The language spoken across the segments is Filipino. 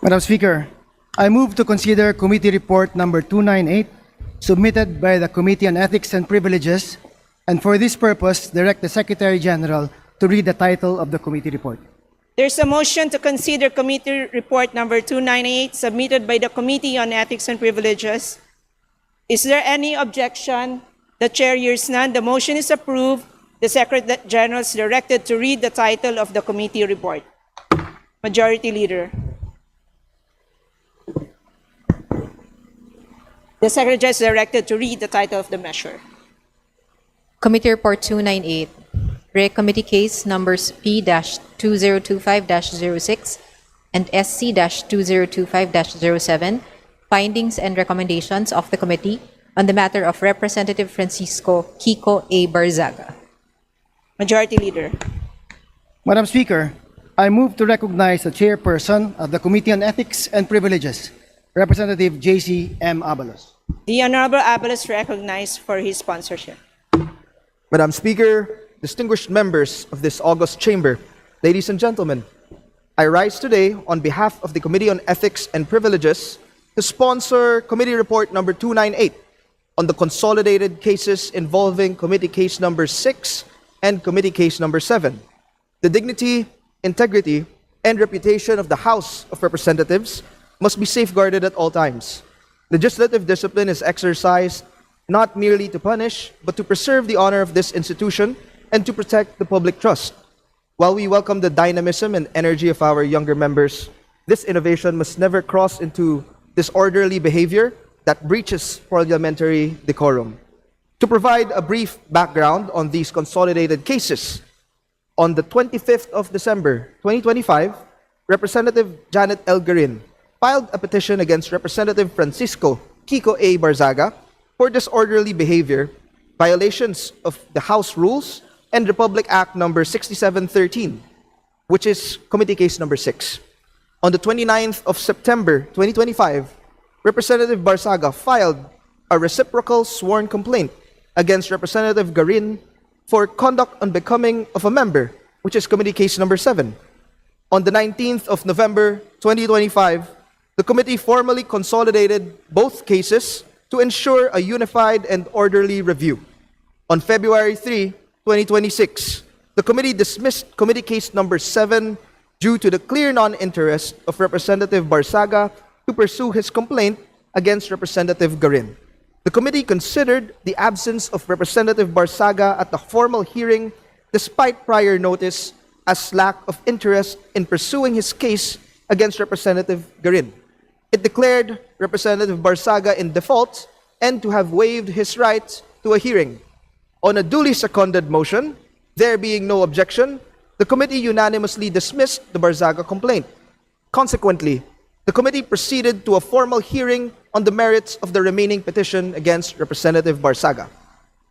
Madam Speaker, I move to consider Committee Report number 298, submitted by the Committee on Ethics and Privileges, and for this purpose, direct the Secretary General to read the title of the committee report. There's a motion to consider Committee Report number 298 submitted by the Committee on Ethics and Privileges. Is there any objection? The Chair hears none. The motion is approved. The Secretary General is directed to read the title of the committee report. Majority Leader. The Secretary General is directed to read the title of the measure. Committee Report 298, Reg Committee Case Numbers P-2025-06 and SC-2025-07, Findings and Recommendations of the Committee on the matter of Representative Francisco Kiko A. Barzaga. Majority Leader. Madam Speaker, I move to recognize the Chairperson of the Committee on Ethics and Privileges, Representative J.C. M. Abalos. The Honorable Abalos recognized for his sponsorship. Madam Speaker, distinguished members of this august chamber, ladies and gentlemen, I rise today on behalf of the Committee on Ethics and Privileges to sponsor Committee Report number 298 on the consolidated cases involving Committee Case number 6 and Committee Case number 7. The dignity, integrity, and reputation of the House of Representatives must be safeguarded at all times. Legislative discipline is exercised not merely to punish, but to preserve the honor of this institution and to protect the public trust. While we welcome the dynamism and energy of our younger members, this innovation must never cross into disorderly behavior that breaches parliamentary decorum. To provide a brief background on these consolidated cases, on the 25th of December 2025, Representative Janet L. Garin filed a petition against Representative Francisco Kiko A. Barzaga for disorderly behavior, violations of the House rules, and Republic Act number 6713, which is Committee Case number 6. On the 29th of September 2025, Representative Barzaga filed a reciprocal sworn complaint against Representative Garin for conduct unbecoming of a member, which is Committee Case number 7. On the 19th of November 2025, the committee formally consolidated both cases to ensure a unified and orderly review. On February 3, 2026, the committee dismissed Committee Case number 7 due to the clear non-interest of Representative Barzaga to pursue his complaint against Representative Garin. The committee considered the absence of Representative Barzaga at the formal hearing despite prior notice as lack of interest in pursuing his case against Representative Garin. It declared Representative Barzaga in default and to have waived his right to a hearing. On a duly seconded motion, there being no objection, the committee unanimously dismissed the Barzaga complaint. Consequently, the committee proceeded to a formal hearing on the merits of the remaining petition against Representative Barzaga.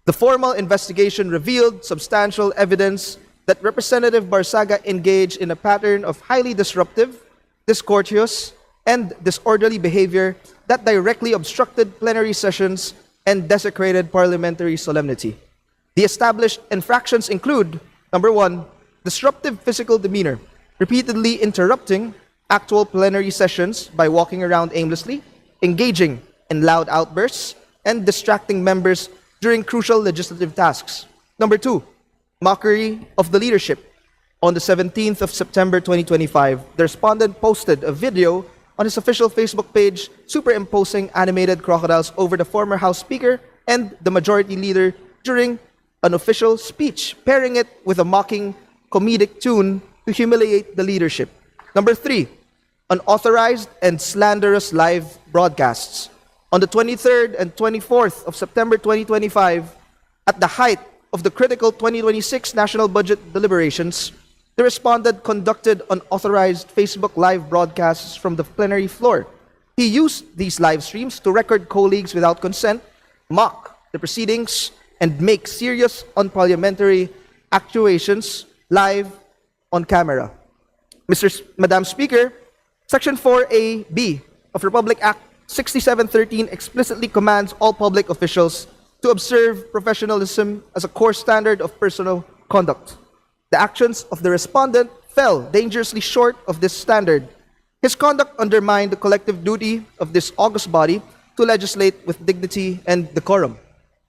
The formal investigation revealed substantial evidence that Representative Barzaga engaged in a pattern of highly disruptive, discourteous, and disorderly behavior that directly obstructed plenary sessions and desecrated parliamentary solemnity. The established infractions include, number 1, disruptive physical demeanor, repeatedly interrupting actual plenary sessions by walking around aimlessly, engaging in loud outbursts, and distracting members during crucial legislative tasks. Number 2, mockery of the leadership. On the 17th of September 2025, the respondent posted a video on his official Facebook page superimposing animated crocodiles over the former House Speaker and the Majority Leader during an official speech, pairing it with a mocking comedic tune to humiliate the leadership. Number 3, unauthorized and slanderous live broadcasts. On the 23rd and 24th of September 2025, at the height of the critical 2026 national budget deliberations, the respondent conducted unauthorized Facebook live broadcasts from the plenary floor. He used these live streams to record colleagues without consent, mock the proceedings, and make serious unparliamentary actuations live on camera. Madam Speaker, Section 4A(b) of Republic Act 6713 explicitly commands all public officials to observe professionalism as a core standard of personal conduct. The actions of the respondent fell dangerously short of this standard. His conduct undermined the collective duty of this august body to legislate with dignity and decorum.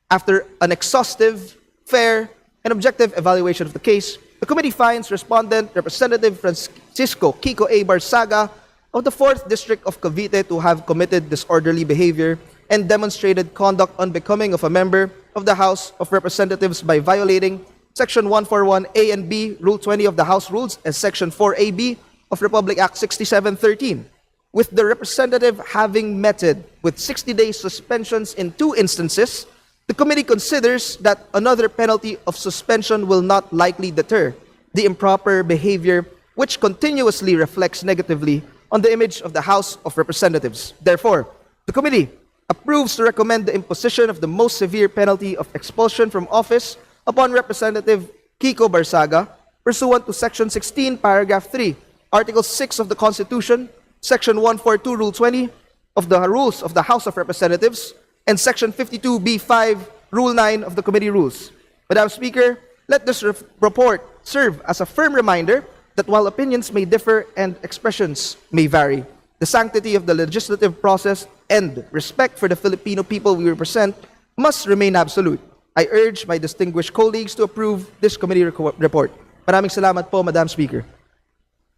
After an exhaustive, fair, and objective evaluation of the case, the committee finds Respondent Representative Francisco Kiko A. Barsaga of the 4th District of Cavite to have committed disorderly behavior and demonstrated conduct unbecoming of a member of the House of Representatives by violating Section 141A and B, Rule 20 of the House Rules, and Section 4AB of Republic Act 6713, with the representative having meted with 60-day suspensions in 2 instances. The committee considers that another penalty of suspension will not likely deter the improper behavior which continuously reflects negatively on the image of the House of Representatives. Therefore, the committee approves to recommend the imposition of the most severe penalty of expulsion from office upon Representative Kiko Barsaga, pursuant to Section 16, Paragraph 3, Article 6 of the Constitution, Section 142, Rule 20 of the Rules of the House of Representatives, and Section 52B5, Rule 9 of the Committee Rules. Madam Speaker, let this report serve as a firm reminder that while opinions may differ and expressions may vary, the sanctity of the legislative process and respect for the Filipino people we represent must remain absolute. I urge my distinguished colleagues to approve this committee report. Maraming salamat po, Madam Speaker.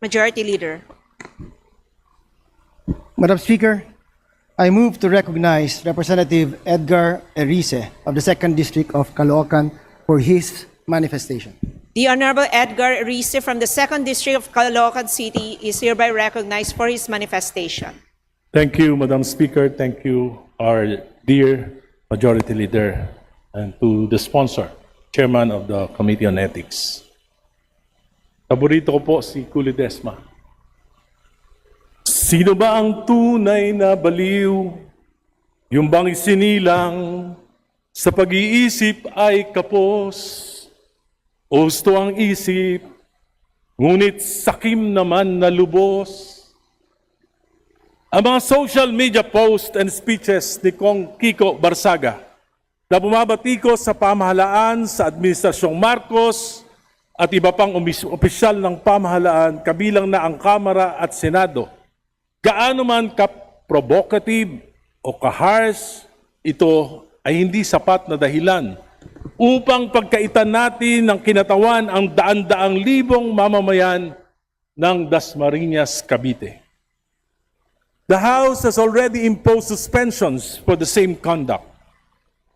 Majority Leader. Madam Speaker, I move to recognize Representative Edgar Erice of the 2nd District of Caloocan for his manifestation. The Honorable Edgar Erice from the 2nd District of Caloocan City is hereby recognized for his manifestation. Thank you, Madam Speaker. Thank you, our dear Majority Leader, and to the sponsor, Chairman of the Committee on Ethics. Paborito ko po si Kuli Desma. Sino ba ang tunay na baliw? Yung bang isinilang sa pag-iisip ay kapos? Husto ang isip, ngunit sakim naman na lubos. Ang mga social media posts and speeches ni Kong Kiko Barsaga na bumabatikos sa pamahalaan sa Administrasyong Marcos at iba pang opisyal ng pamahalaan kabilang na ang Kamara at Senado, gaano man ka-provocative o ka-harsh, ito ay hindi sapat na dahilan upang pagkaitan natin ng kinatawan ang daan-daang libong mamamayan ng Dasmariñas, Cavite. The House has already imposed suspensions for the same conduct.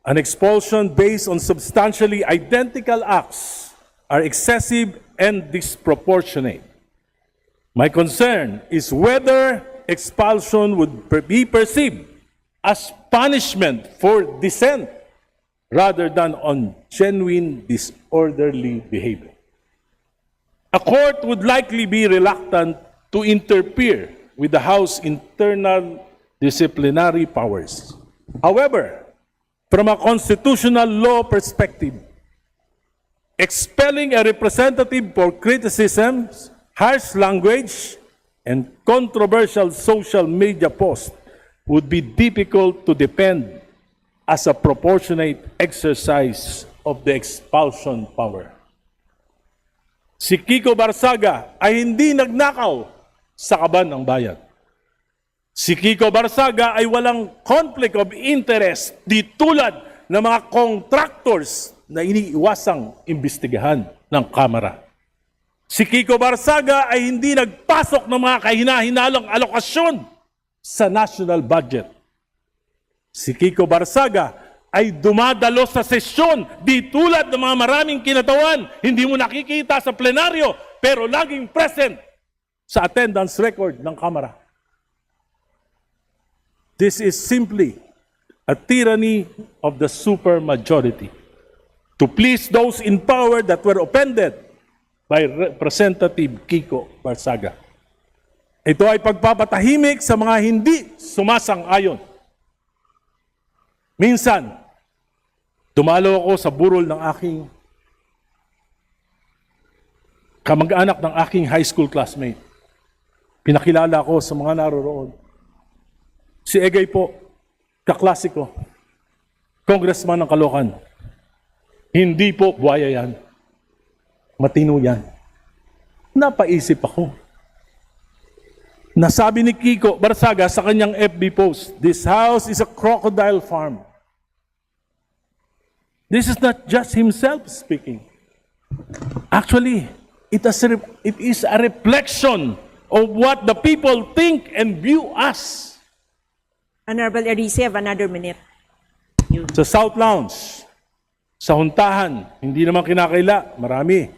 An expulsion based on substantially identical acts are excessive and disproportionate. My concern is whether expulsion would be perceived as punishment for dissent rather than on genuine disorderly behavior. A court would likely be reluctant to interfere with the House's internal disciplinary powers. However, from a constitutional law perspective, expelling a representative for criticism, harsh language, and controversial social media posts would be difficult to defend as a proportionate exercise of the expulsion power. Si Kiko Barsaga ay hindi nagnakaw sa kaban ng bayan. Si Kiko Barsaga ay walang conflict of interest di tulad ng mga contractors na iniiwasang imbestigahan ng Kamara. Si Kiko Barsaga ay hindi nagpasok ng mga kahina-hinalang alokasyon sa national budget. Si Kiko Barsaga ay dumadalo sa sesyon di tulad ng mga maraming kinatawan. Hindi mo nakikita sa plenaryo pero laging present sa attendance record ng Kamara. This is simply a tyranny of the supermajority to please those in power that were offended by Representative Kiko Barsaga. Ito ay pagpapatahimik sa mga hindi sumasang-ayon. Minsan, dumalo ako sa burol ng aking kamag-anak ng aking high school classmate. Pinakilala ko sa mga naroroon. Si Egay po, kaklase ko, congressman ng Caloocan. Hindi po buhaya yan. Matino yan. Napaisip ako. Nasabi ni Kiko Barsaga sa kanyang FB post, "This house is a crocodile farm." This is not just himself speaking. Actually, it is a reflection of what the people think and view us. Honorable Erice, have another minute. Sa South Lounge, sa Huntahan, hindi naman kinakaila, marami.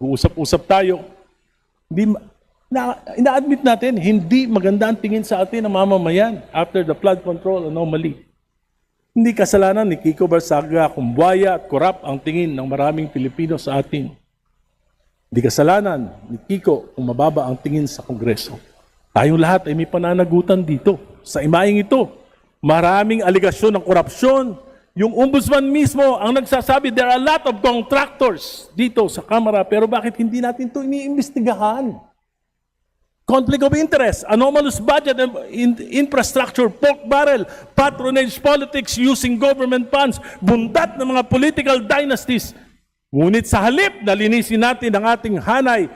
Uusap-usap tayo. Ina-admit natin, hindi maganda ang tingin sa atin ng mamamayan after the flood control anomaly. Hindi kasalanan ni Kiko Barsaga kung buwaya at korap ang tingin ng maraming Pilipino sa atin. Hindi kasalanan ni Kiko kung mababa ang tingin sa Kongreso. Tayong lahat ay may pananagutan dito. Sa imaing ito, maraming aligasyon ng korupsyon. Yung ombudsman mismo ang nagsasabi, there are a lot of contractors dito sa Kamara, pero bakit hindi natin ito iniimbestigahan? Conflict of interest, anomalous budget and infrastructure, pork barrel, patronage politics using government funds, bundat ng mga political dynasties. Ngunit sa halip na linisin natin ang ating hanay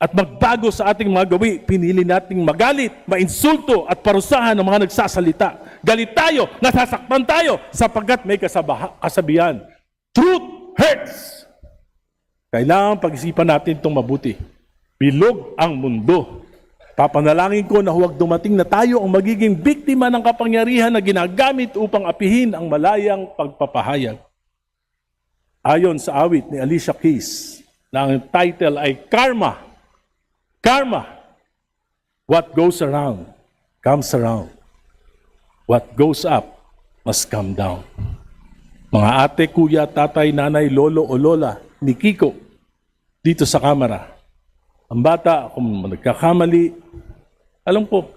at magbago sa ating mga gawi, pinili nating magalit, mainsulto at parusahan ng mga nagsasalita. Galit tayo, nasasaktan tayo sapagkat may kasabihan. Truth hurts. Kailangan pag-isipan natin itong mabuti. Bilog ang mundo. Papanalangin ko na huwag dumating na tayo ang magiging biktima ng kapangyarihan na ginagamit upang apihin ang malayang pagpapahayag. Ayon sa awit ni Alicia Keys, na ang title ay Karma. Karma. What goes around, comes around. What goes up, must come down. Mga ate, kuya, tatay, nanay, lolo o lola ni Kiko dito sa Kamara. Ang bata, kung nagkakamali, alam ko,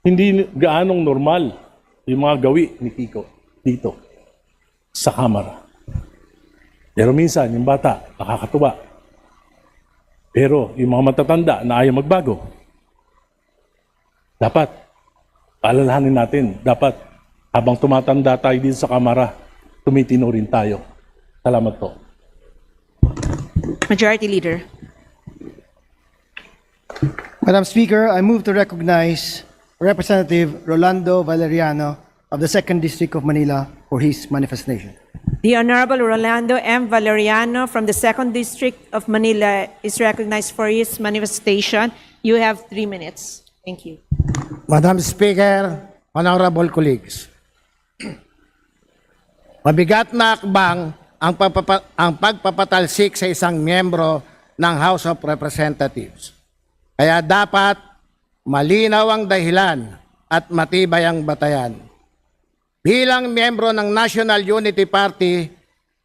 hindi gaanong normal yung mga gawi ni Kiko dito sa Kamara. Pero minsan, yung bata, nakakatuwa. Pero yung mga matatanda na ayaw magbago, dapat, paalalahanin natin, dapat habang tumatanda tayo dito sa Kamara, tumitino rin tayo. Salamat po. Majority Leader. Madam Speaker, I move to recognize Representative Rolando Valeriano of the 2nd District of Manila for his manifestation. The Honorable Rolando M. Valeriano from the 2nd District of Manila is recognized for his manifestation. You have 3 minutes. Thank you. Madam Speaker, honorable colleagues. Mabigat na akbang ang pagpapatalsik sa isang miyembro ng House of Representatives. Kaya dapat malinaw ang dahilan at matibay ang batayan. Bilang miyembro ng National Unity Party,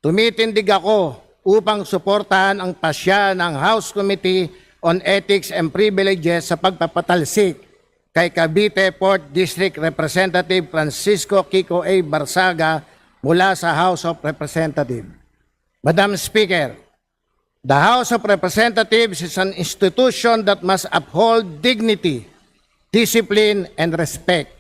tumitindig ako upang suportahan ang pasya ng House Committee on Ethics and Privileges sa pagpapatalsik kay Cavite 4th District Representative Francisco Kiko A. Barsaga mula sa House of Representatives. Madam Speaker, the House of Representatives is an institution that must uphold dignity, discipline, and respect.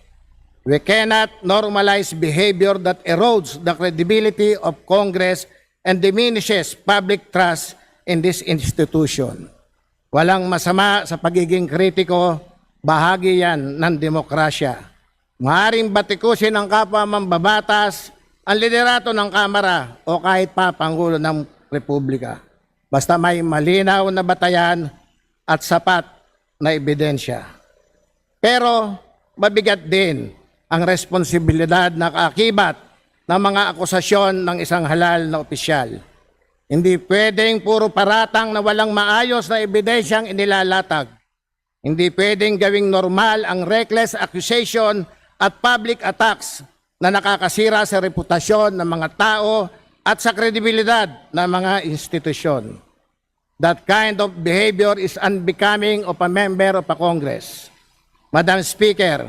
We cannot normalize behavior that erodes the credibility of Congress and diminishes public trust in this institution. Walang masama sa pagiging kritiko, bahagi yan ng demokrasya. Maaaring batikusin ng kapwa mambabatas, ang liderato ng Kamara o kahit pa Pangulo ng Republika. Basta may malinaw na batayan at sapat na ebidensya. Pero mabigat din ang responsibilidad na kaakibat ng mga akusasyon ng isang halal na opisyal. Hindi pwedeng puro paratang na walang maayos na ebidensyang inilalatag. Hindi pwedeng gawing normal ang reckless accusation at public attacks na nakakasira sa reputasyon ng mga tao at sa kredibilidad ng mga institusyon. That kind of behavior is unbecoming of a member of a Congress. Madam Speaker,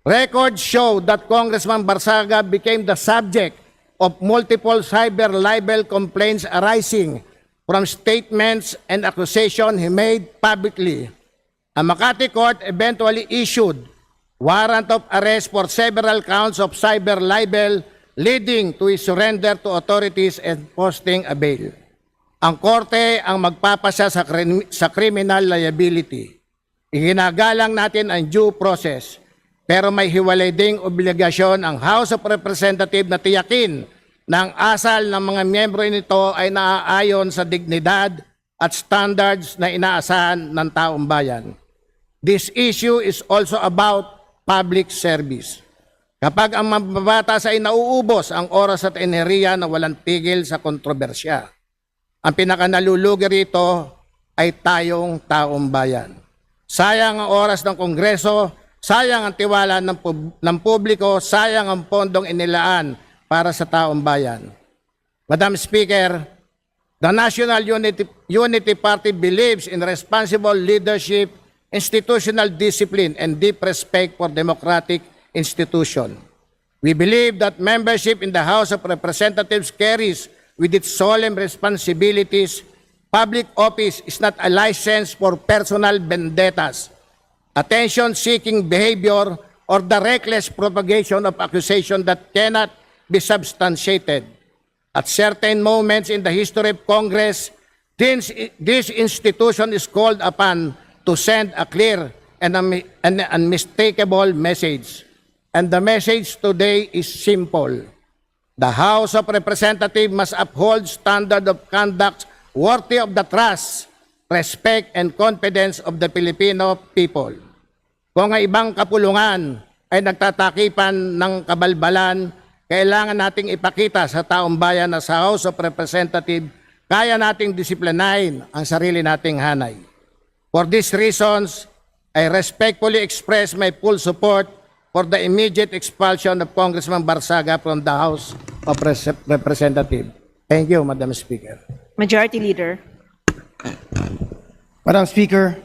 records show that Congressman Barsaga became the subject of multiple cyber libel complaints arising from statements and accusations he made publicly. A Makati court eventually issued warrant of arrest for several counts of cyber libel leading to his surrender to authorities and posting a bail. Ang korte ang magpapasya sa criminal liability. Iginagalang natin ang due process, pero may hiwalay ding obligasyon ang House of Representatives na tiyakin na ang asal ng mga miyembro nito ay naaayon sa dignidad at standards na inaasahan ng taong bayan. This issue is also about public service. Kapag ang mababatas ay nauubos ang oras at enerhiya na walang tigil sa kontrobersya, ang pinakanalulugi rito ay tayong taong bayan. Sayang ang oras ng Kongreso, sayang ang tiwala ng publiko, sayang ang pondong inilaan para sa taong bayan. Madam Speaker, the National Unity Party believes in responsible leadership, institutional discipline, and deep respect for democratic institutions. We believe that membership in the House of Representatives carries with its solemn responsibilities. Public office is not a license for personal vendettas, attention-seeking behavior, or the reckless propagation of accusation that cannot be substantiated. At certain moments in the history of Congress, this institution is called upon to send a clear and unmistakable message. And the message today is simple. The House of Representatives must uphold standard of conduct worthy of the trust, respect, and confidence of the Filipino people. Kung ang ibang kapulungan ay nagtatakipan ng kabalbalan, kailangan nating ipakita sa taong bayan na sa House of Representatives, kaya nating disiplinahin ang sarili nating hanay. For these reasons, I respectfully express my full support for the immediate expulsion of Congressman Barzaga from the House of Representatives. Thank you, Madam Speaker. Majority Leader. Madam Speaker,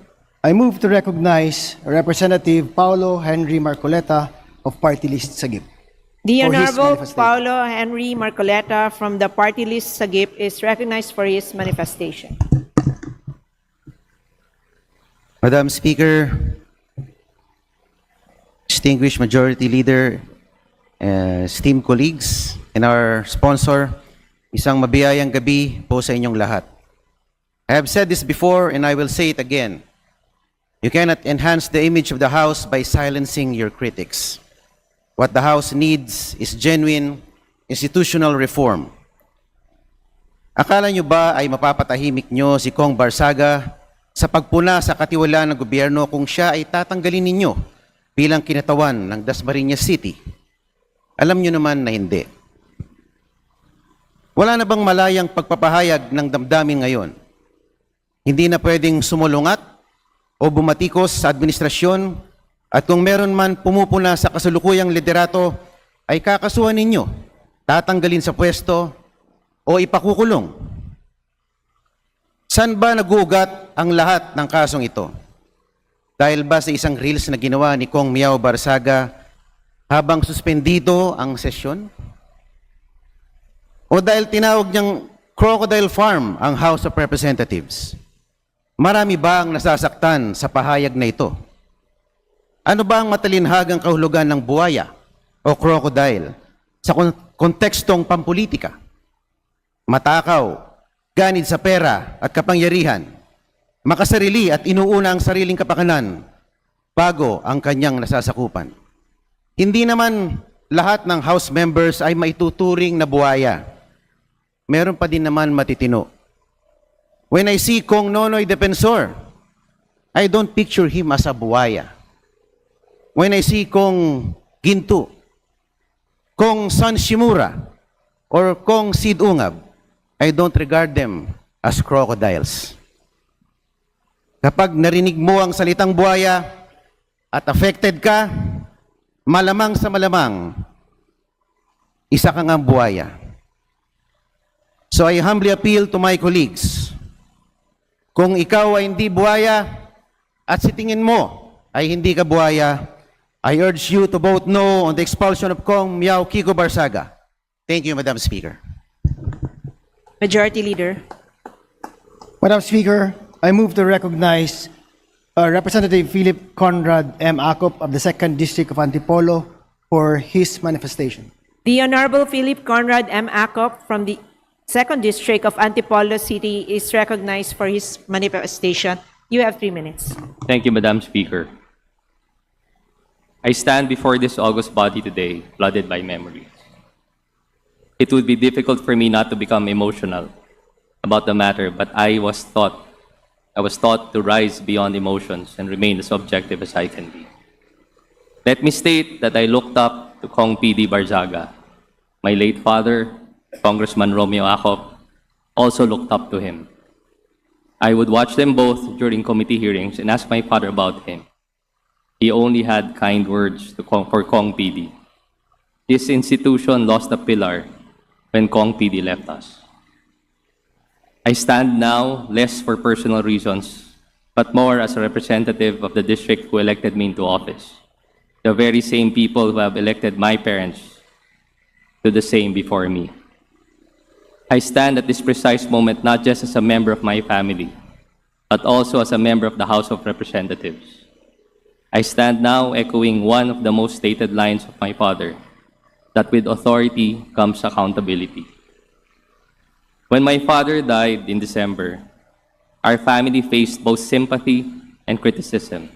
I move to recognize Representative Paulo Henry Marcoleta of Party List Sagip. The For his Honorable manifestation. Paulo Henry Marcoleta from the Party List Sagip is recognized for his manifestation. Madam Speaker, distinguished Majority Leader, esteemed colleagues, and our sponsor, isang mabiyayang gabi po sa inyong lahat. I have said this before and I will say it again. You cannot enhance the image of the House by silencing your critics. What the House needs is genuine institutional reform. Akala nyo ba ay mapapatahimik nyo si Kong Barzaga sa pagpuna sa katiwalaan ng gobyerno kung siya ay tatanggalin ninyo bilang kinatawan ng Dasmariñas City? Alam nyo naman na hindi. Wala na bang malayang pagpapahayag ng damdamin ngayon? Hindi na pwedeng sumulungat o bumatikos sa administrasyon, at kung meron man pumupuna sa kasalukuyang liderato ay kakasuhan ninyo, tatanggalin sa pwesto o ipakukulong. Saan ba nagugat ang lahat ng kasong ito? Dahil ba sa isang reels na ginawa ni Kong Miao Barzaga habang suspendido ang sesyon? O dahil tinawag niyang crocodile farm ang House of Representatives? Marami ba ang nasasaktan sa pahayag na ito? Ano ba ang matalinhagang kahulugan ng buwaya o crocodile sa kontekstong pampolitika? Matakaw, ganid sa pera at kapangyarihan, makasarili at inuuna ang sariling kapakanan bago ang kanyang nasasakupan. Hindi naman lahat ng House members ay maituturing na buwaya. Meron pa din naman matitino. When I see Kong Nonoy Defensor, I don't picture him as a buwaya. When I see Kong Ginto, Kong San Shimura, or Kong Sid Ungab, I don't regard them as crocodiles. Kapag narinig mo ang salitang buhaya at affected ka, malamang sa malamang, isa kang ang buhaya. So I humbly appeal to my colleagues, kung ikaw ay hindi buhaya at si tingin mo ay hindi ka buhaya, I urge you to vote no on the expulsion of Kong Miao Kiko Barzaga. Thank you, Madam Speaker. Majority Leader. Madam Speaker, I move to recognize Representative Philip Conrad M. Acop of the 2nd District of Antipolo for his manifestation. The Honorable Philip Conrad M. Acop from the 2nd District of Antipolo City is recognized for his manifestation. You have 3 minutes. Thank you, Madam Speaker. I stand before this august body today, flooded by memories. It would be difficult for me not to become emotional about the matter, but I was taught to rise beyond emotions and remain as objective as I can be. Let me state that I looked up to Kong PD Barzaga. My late father, Congressman Romeo Acop, also looked up to him. I would watch them both during committee hearings and ask my father about him. He only had kind words for Kong PD. This institution lost a pillar when Kong PD left us. I stand now less for personal reasons, but more as a representative of the district who elected me into office. The very same people who have elected my parents to the same before me. I stand at this precise moment not just as a member of my family, but also as a member of the House of Representatives. I stand now echoing one of the most stated lines of my father, that with authority comes accountability. When my father died in December, our family faced both sympathy and criticism,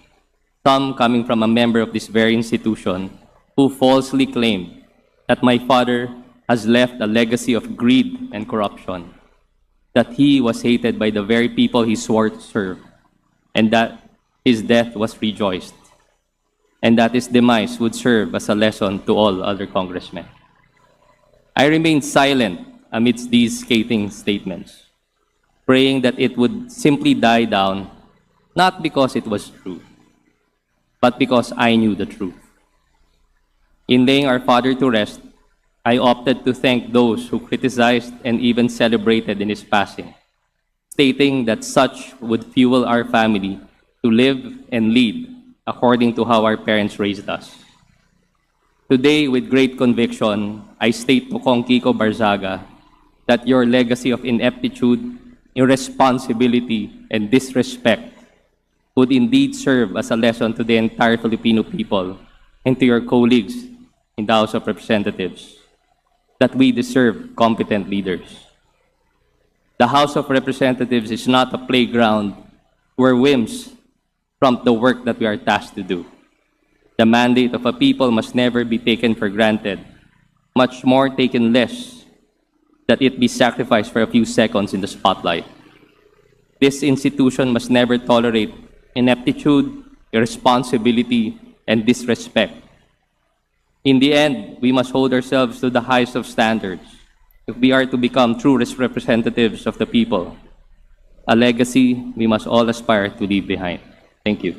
some coming from a member of this very institution who falsely claimed that my father has left a legacy of greed and corruption, that he was hated by the very people he swore to serve, and that his death was rejoiced, and that his demise would serve as a lesson to all other congressmen. I remained silent amidst these scathing statements, praying that it would simply die down, not because it was true, but because I knew the truth. In laying our father to rest, I opted to thank those who criticized and even celebrated in his passing, stating that such would fuel our family to live and lead according to how our parents raised us. Today, with great conviction, I state to Kong Kiko Barzaga that your legacy of ineptitude, irresponsibility, and disrespect would indeed serve as a lesson to the entire Filipino people and to your colleagues in the House of Representatives that we deserve competent leaders. The House of Representatives is not a playground where whims trump the work that we are tasked to do. The mandate of a people must never be taken for granted, much more taken less that it be sacrificed for a few seconds in the spotlight. This institution must never tolerate ineptitude, irresponsibility, and disrespect. In the end, we must hold ourselves to the highest of standards if we are to become true representatives of the people, a legacy we must all aspire to leave behind. Thank you.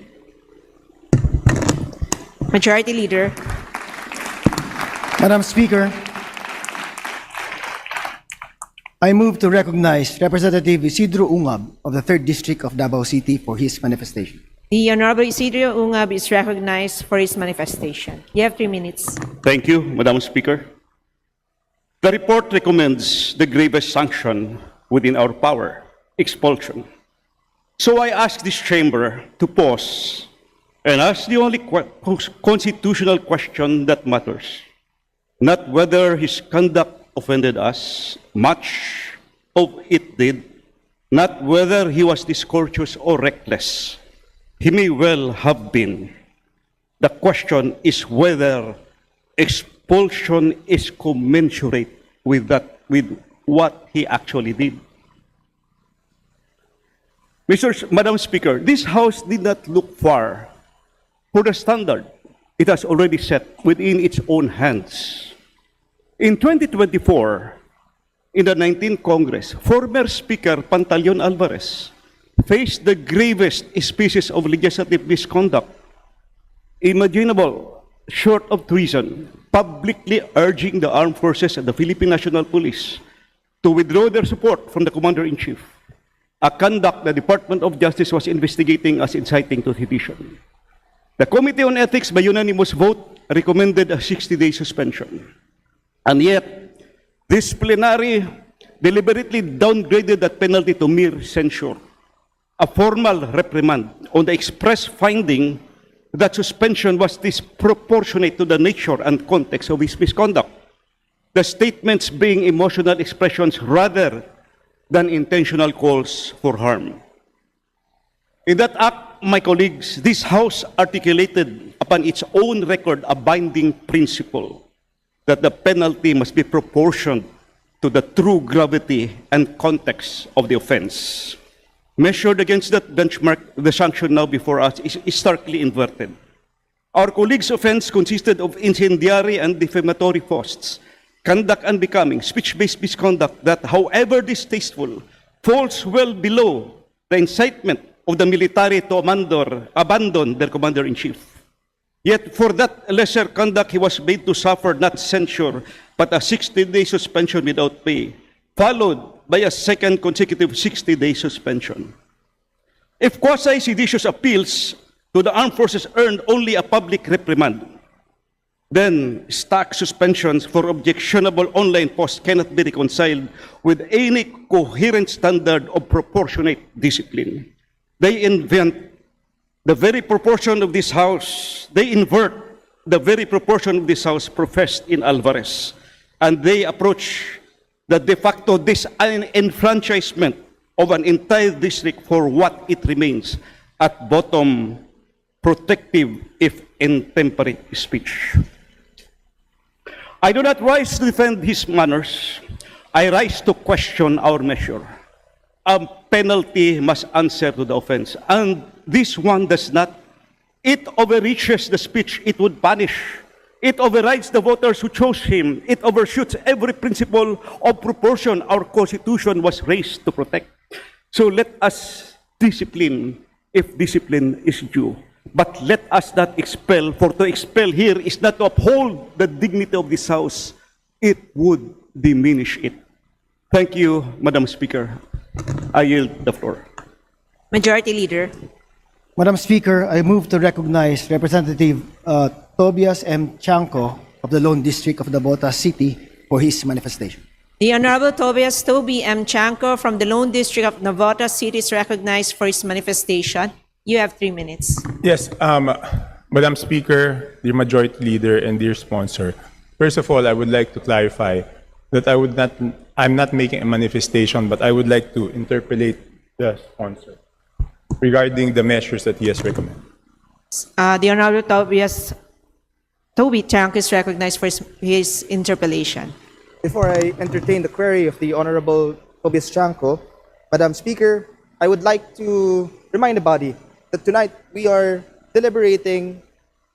Majority Leader. Madam Speaker, I move to recognize Representative Isidro Ungab of the 3rd District of Davao City for his manifestation. The Honorable Isidro Ungab is recognized for his manifestation. You have 3 minutes. Thank you, Madam Speaker. The report recommends the gravest sanction within our power, expulsion. So I ask this chamber to pause and ask the only constitutional question that matters, not whether his conduct offended us, much of it did, not whether he was discourteous or reckless. He may well have been. The question is whether expulsion is commensurate with what he actually did. Madam Speaker, this House did not look far for the standard it has already set within its own hands. In 2024, in the 19th Congress, former Speaker Pantaleon Alvarez faced the gravest species of legislative misconduct imaginable short of treason, publicly urging the armed forces and the Philippine National Police to withdraw their support from the Commander-in-Chief, a conduct the Department of Justice was investigating as inciting to sedition. The Committee on Ethics, by unanimous vote, recommended a 60-day suspension. And yet, this plenary deliberately downgraded that penalty to mere censure, a formal reprimand on the express finding that suspension was disproportionate to the nature and context of his misconduct, the statements being emotional expressions rather than intentional calls for harm. In that act, my colleagues, this House articulated upon its own record a binding principle that the penalty must be proportioned to the true gravity and context of the offense. Measured against that benchmark, the sanction now before us is starkly inverted. Our colleagues' offense consisted of incendiary and defamatory posts, conduct unbecoming, speech-based misconduct that, however distasteful, falls well below the incitement of the military to abandon their commander-in-chief. Yet for that lesser conduct, he was made to suffer not censure, but a 60-day suspension without pay, followed by a second consecutive 60-day suspension. If quasi-seditious appeals to the armed forces earned only a public reprimand, then stack suspensions for objectionable online posts cannot be reconciled with any coherent standard of proportionate discipline. They invent the very proportion of this House, they invert the very proportion of this House professed in Alvarez, and they approach the de facto disenfranchisement of an entire district for what it remains, at bottom, protective if intemperate speech. I do not rise to defend his manners. I rise to question our measure. A penalty must answer to the offense, and this one does not. It overreaches the speech it would punish. It overrides the voters who chose him. It overshoots every principle of proportion our Constitution was raised to protect. So let us discipline if discipline is due. But let us not expel, for to expel here is not to uphold the dignity of this House. It would diminish it. Thank you, Madam Speaker. I yield the floor. Majority Leader. Madam Speaker, I move to recognize Representative Tobias M. Chanco of the Lone District of Navotas City for his manifestation. The Honorable Tobias Toby M. Chanco from the Lone District of Navotas City is recognized for his manifestation. You have 3 minutes. Yes, Madam Speaker, dear Majority Leader, and dear sponsor. First of all, I would like to clarify that I'm not making a manifestation, but I would like to interpolate the sponsor regarding the measures that he has recommended. The Honorable Tobias Toby Chanco is recognized for his interpellation. Before I entertain the query of the Honorable Tobias Chanco, Madam Speaker, I would like to remind the body that tonight we are deliberating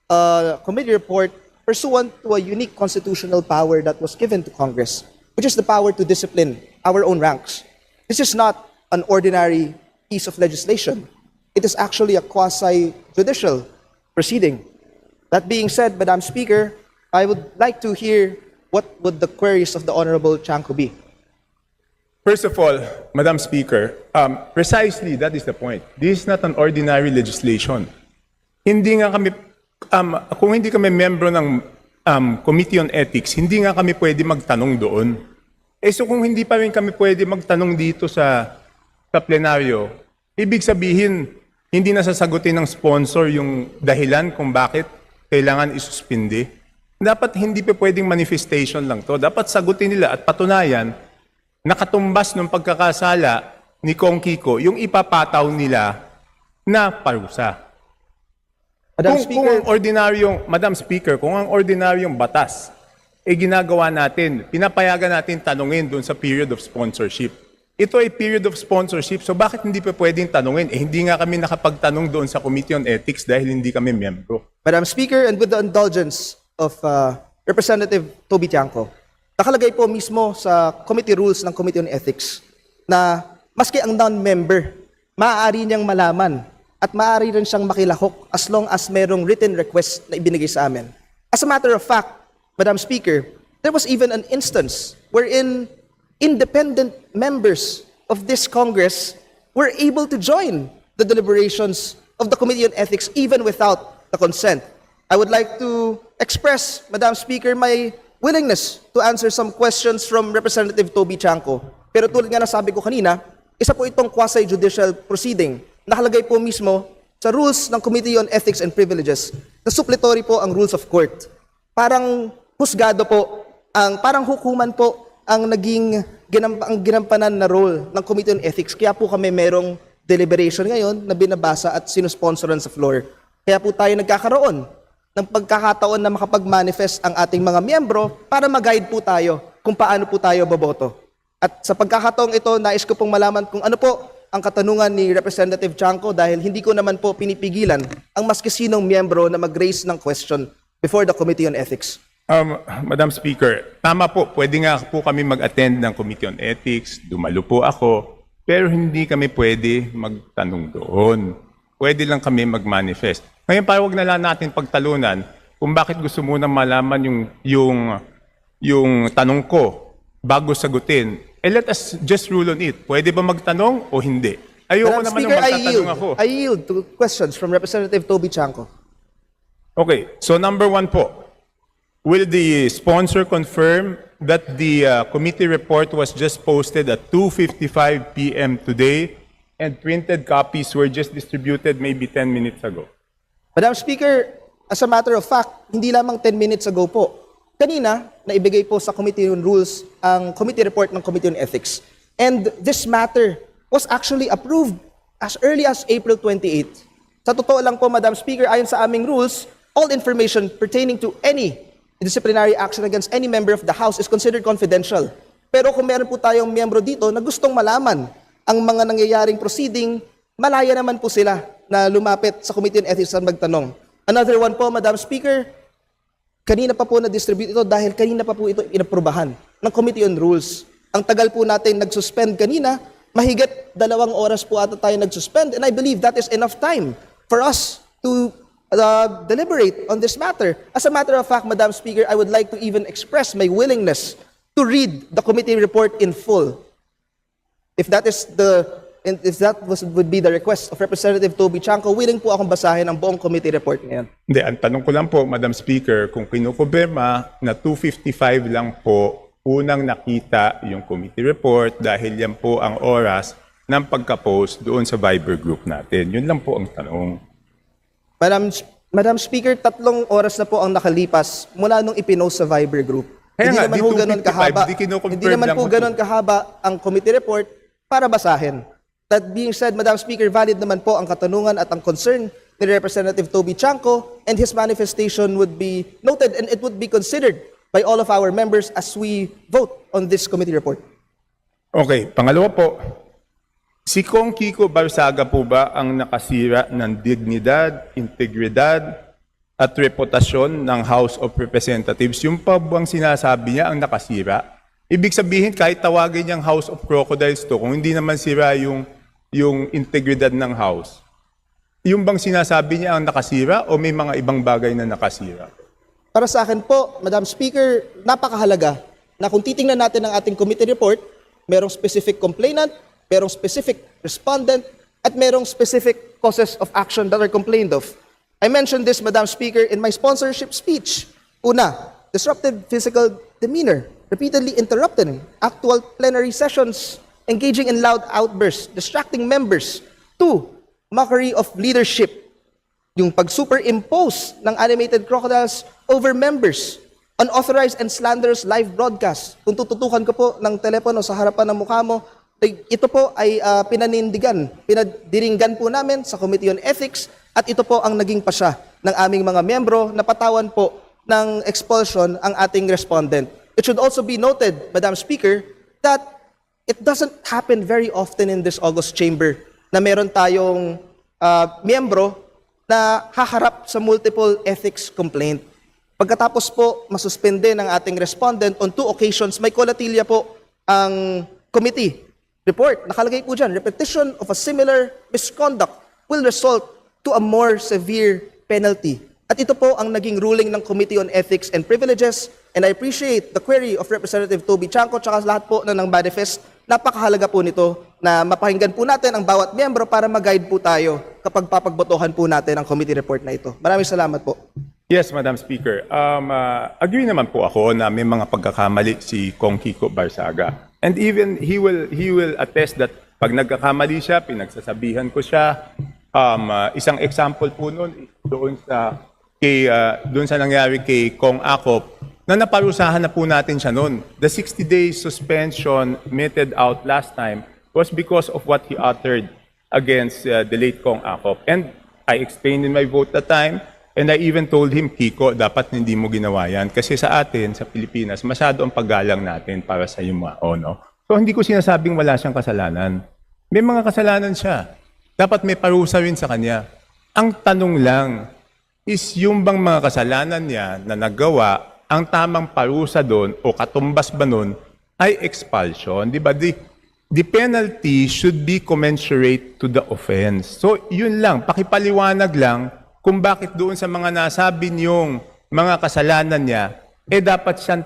a committee report pursuant to a unique constitutional power that was given to Congress, which is the power to discipline our own ranks. This is not an ordinary piece of legislation. It is actually a quasi-judicial proceeding. That being said, Madam Speaker, I would like to hear what would the queries of the Honorable Chanco be. First of all, Madam Speaker, precisely that is the point. This is not an ordinary legislation. Hindi nga kami, kung hindi kami membro ng Committee on Ethics, hindi nga kami pwede magtanong doon. So kung hindi pa rin kami pwede magtanong dito sa plenaryo, ibig sabihin, hindi nasasagutin ng sponsor yung dahilan kung bakit kailangan isuspindi. Dapat hindi pa pwedeng manifestation lang to. Dapat sagutin nila at patunayan nakatumbas ng pagkakasala ni Kong Kiko yung ipapataw nila na parusa. Madam Speaker, kung ang ordinaryong batas ginagawa natin, pinapayagan natin tanungin doon sa period of sponsorship. Ito ay period of sponsorship, so bakit hindi pa pwedeng tanungin? Hindi nga kami nakapagtanong doon sa Committee on Ethics dahil hindi kami membro. Madam Speaker, and with the indulgence of Representative Toby Chanco, nakalagay po mismo sa committee rules ng Committee on Ethics na maski ang non-member, maaari niyang malaman at maaari rin siyang makilahok as long as merong written request na ibinigay sa amin. As a matter of fact, Madam Speaker, there was even an instance wherein independent members of this Congress were able to join the deliberations of the Committee on Ethics even without the consent. I would like to express, Madam Speaker, my willingness to answer some questions from Representative Toby Chanco. Pero tulad nga nasabi ko kanina, isa po itong quasi-judicial proceeding. Nakalagay po mismo sa rules ng Committee on Ethics and Privileges na suppletory po ang rules of court. Parang husgado po, parang hukuman po ang naging ginampanan na role ng Committee on Ethics. Kaya po kami merong deliberation ngayon na binabasa at sinusponsoran sa floor. Kaya po tayo nagkakaroon ng pagkakataon na makapag-manifest ang ating mga miyembro para mag-guide po tayo kung paano po tayo boboto. At sa pagkakataong ito, nais ko pong malaman kung ano po ang katanungan ni Representative Chanco dahil hindi ko naman po pinipigilan ang maski sinong miyembro na mag-raise ng question before the Committee on Ethics. Madam Speaker, tama po, pwede nga po kami mag-attend ng Committee on Ethics, dumalo po ako, pero hindi kami pwede magtanong doon. Pwede lang kami mag-manifest. Ngayon, parang wag na lang natin pagtalunan kung bakit gusto muna malaman yung tanong ko bago sagutin. Let us just rule on it. Pwede ba magtanong o hindi? Ayoko Madam naman Speaker, nung magtatanong ako. I yield to questions from Representative Toby Chanco. Okay, so number 1 po. Will the sponsor confirm that the committee report was just posted at 2:55 p.m. today and printed copies were just distributed maybe 10 minutes ago? Madam Speaker, as a matter of fact, hindi lamang 10 minutes ago po. Kanina, naibigay po sa Committee on Rules ang committee report ng Committee on Ethics. And this matter was actually approved as early as April 28. Sa totoo lang po, Madam Speaker, ayon sa aming rules, all information pertaining to any disciplinary action against any member of the House is considered confidential. Pero kung meron po tayong miyembro dito na gustong malaman ang mga nangyayaring proceeding, malaya naman po sila na lumapit sa Committee on Ethics at magtanong. Another one po, Madam Speaker, kanina pa po na-distribute ito dahil kanina pa po ito inaprubahan ng Committee on Rules. Ang tagal po natin nag-suspend kanina, mahigit 2 oras po ata tayo nag-suspend, and I believe that is enough time for us to deliberate on this matter. As a matter of fact, Madam Speaker, I would like to even express my willingness to read the committee report in full. If that would be the request of Representative Toby Chanco, willing po akong basahin ang buong committee report ngayon. Hindi, ang tanong ko lang po, Madam Speaker, kung kinukumpirma na 2:55 lang po unang nakita yung committee report dahil yan po ang oras ng pagka-post doon sa Viber group natin. Yun lang po ang tanong. Madam Speaker, 3 oras na po ang nakalipas mula nung ipinost sa Viber group. Kaya Hindi nga, naman di po 2:55, ganun kahaba. di kinukonfirm Hindi naman lang po po. ganun kahaba ang committee report para basahin. That being said, Madam Speaker, valid naman po ang katanungan at ang concern ni Representative Toby Chanco, and his manifestation would be noted and it would be considered by all of our members as we vote on this committee report. Okay, pangalawa po, si Kong Kiko Barzaga po ba ang nakasira ng dignidad, integridad, at reputasyon ng House of Representatives? Yung pa bang sinasabi niya ang nakasira? Ibig sabihin, kahit tawagin niyang House of Crocodiles to, kung hindi naman sira yung integridad ng House, yung bang sinasabi niya ang nakasira o may mga ibang bagay na nakasira? Para sa akin po, Madam Speaker, napakahalaga na kung titingnan natin ang ating committee report, merong specific complainant, merong specific respondent, at merong specific causes of action that are complained of. I mentioned this, Madam Speaker, in my sponsorship speech. Una, disruptive physical demeanor, repeatedly interrupting actual plenary sessions, engaging in loud outbursts, distracting members. 2, mockery of leadership, yung pag-superimpose ng animated crocodiles over members, unauthorized and slanderous live broadcast. Kung tututukan ko po ng telepono sa harapan ng mukha mo, ito po ay pinadiringgan po namin sa Committee on Ethics at ito po ang naging pasya ng aming mga miyembro na patawan po ng expulsion ang ating respondent. It should also be noted, Madam Speaker, that it doesn't happen very often in this August chamber na meron tayong miyembro na haharap sa multiple ethics complaint. Pagkatapos po, masuspende ng ating respondent on 2 occasions, may kolatilya po ang committee report. Nakalagay po dyan, repetition of a similar misconduct will result to a more severe penalty. At ito po ang naging ruling ng Committee on Ethics and Privileges, and I appreciate the query of Representative Toby Chanco tsaka lahat po na ng manifest. Napakahalaga po nito na mapakinggan po natin ang bawat miyembro para mag-guide po tayo kapag papagbotohan po natin ang committee report na ito. Maraming salamat po. Yes, Madam Speaker. Agree naman po ako na may mga pagkakamali si Kong Kiko Barzaga. And even he will attest that pag nagkakamali siya, pinagsasabihan ko siya. Isang example po noon doon sa nangyari kay Kong Akop na naparusahan na po natin siya noon. The 60-day suspension meted out last time was because of what he uttered against the late Kong Akop. And I explained in my vote that time, and I even told him, Kiko, dapat hindi mo ginawa yan. Kasi sa atin, sa Pilipinas, masyado ang paggalang natin para sa yumao, no? So hindi ko sinasabing wala siyang kasalanan. May mga kasalanan siya. Dapat may parusa rin sa kanya. Ang tanong lang is yung bang mga kasalanan niya na nagawa, ang tamang parusa doon o katumbas ba nun ay expulsion. Di ba? The penalty should be commensurate to the offense. So yun lang, pakipaliwanag lang kung bakit doon sa mga nasabi niyong mga kasalanan niya, dapat siyang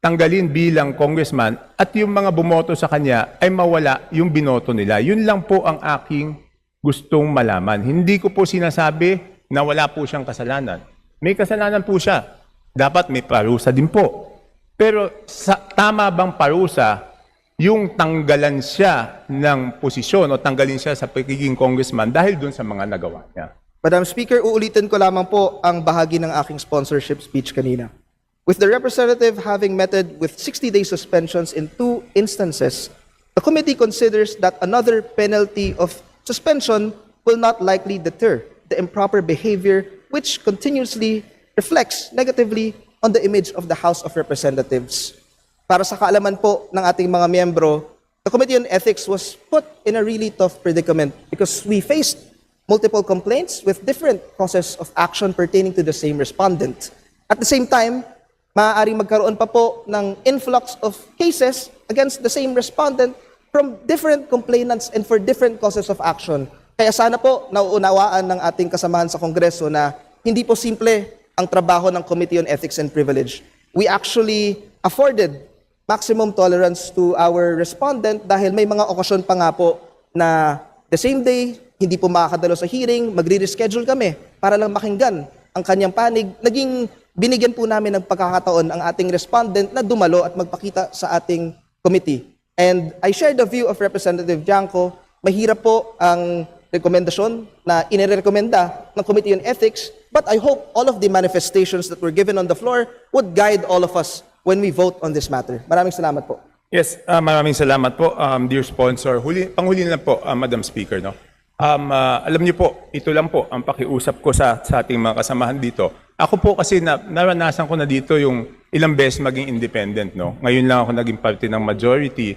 tanggalin bilang congressman at yung mga bumoto sa kanya ay mawala yung binoto nila. Yun lang po ang aking gustong malaman. Hindi ko po sinasabi na wala po siyang kasalanan. May kasalanan po siya. Dapat may parusa din po. Pero tama bang parusa yung tanggalan siya ng posisyon o tanggalin siya sa pagiging congressman dahil dun sa mga nagawa niya? Madam Speaker, uulitin ko lamang po ang bahagi ng aking sponsorship speech kanina. With the representative having meted with 60-day suspensions in 2 instances, the committee considers that another penalty of suspension will not likely deter the improper behavior which continuously reflects negatively on the image of the House of Representatives. Para sa kaalaman po ng ating mga miyembro, the Committee on Ethics was put in a really tough predicament because we faced multiple complaints with different causes of action pertaining to the same respondent. At the same time, maaaring magkaroon pa po ng influx of cases against the same respondent from different complainants and for different causes of action. Kaya sana po nauunawaan ng ating kasamahan sa Kongreso na hindi po simple ang trabaho ng Committee on Ethics and Privilege. We actually afforded maximum tolerance to our respondent dahil may mga okasyon pa nga po na the same day, hindi po makakadalo sa hearing, magre-reschedule kami para lang makinggan ang kanyang panig. Binigyan po namin ng pagkakataon ang ating respondent na dumalo at magpakita sa ating committee. And I share the view of Representative Janco, mahirap po ang rekomendasyon na inirekomenda ng Committee on Ethics, but I hope all of the manifestations that were given on the floor would guide all of us when we vote on this matter. Maraming salamat po. Yes, maraming salamat po, dear sponsor. Panghuli na po, Madam Speaker. No? Alam niyo po, ito lang po ang pakiusap ko sa ating mga kasamahan dito. Ako po kasi naranasan ko na dito yung ilang beses maging independent. No? Ngayon lang ako naging parte ng majority.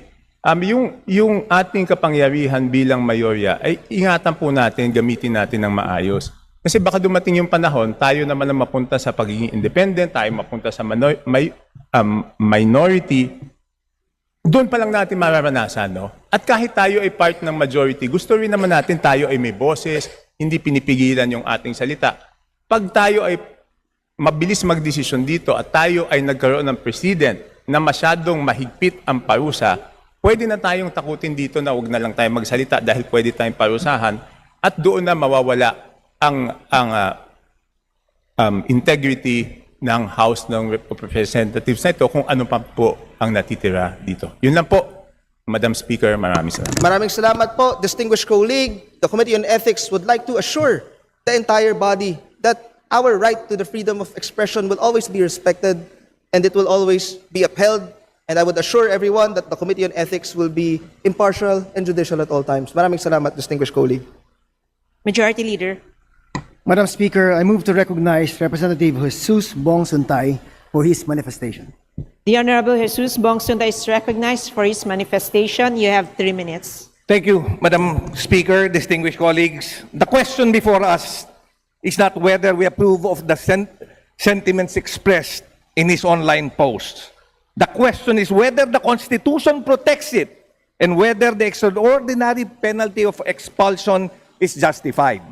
Yung ating kapangyarihan bilang mayorya ay ingatan po natin, gamitin natin ng maayos. Kasi baka dumating yung panahon, tayo naman ang mapunta sa pagiging independent, tayo mapunta sa minority. Doon pa lang natin mararanasan, no? At kahit tayo ay part ng majority, gusto rin naman natin tayo ay may boses, hindi pinipigilan yung ating salita. Pag tayo ay mabilis magdesisyon dito at tayo ay nagkaroon ng president na masyadong mahigpit ang parusa, pwede na tayong takutin dito na wag na lang tayo magsalita dahil pwede tayong parusahan at doon na mawawala ang integrity ng House ng Representatives na ito kung ano pa po ang natitira dito. Yun lang po, Madam Speaker, maraming salamat. Maraming salamat po, distinguished colleague. The Committee on Ethics would like to assure the entire body that our right to the freedom of expression will always be respected and it will always be upheld. And I would assure everyone that the Committee on Ethics will be impartial and judicial at all times. Maraming salamat, distinguished colleague. Majority Leader. Madam Speaker, I move to recognize Representative Jesus Bong Suntay for his manifestation. The Honorable Jesus Bong Suntay is recognized for his manifestation. You have 3 minutes. Thank you, Madam Speaker, distinguished colleagues. The question before us is not whether we approve of the sentiments expressed in his online posts. The question is whether the Constitution protects it and whether the extraordinary penalty of expulsion is justified.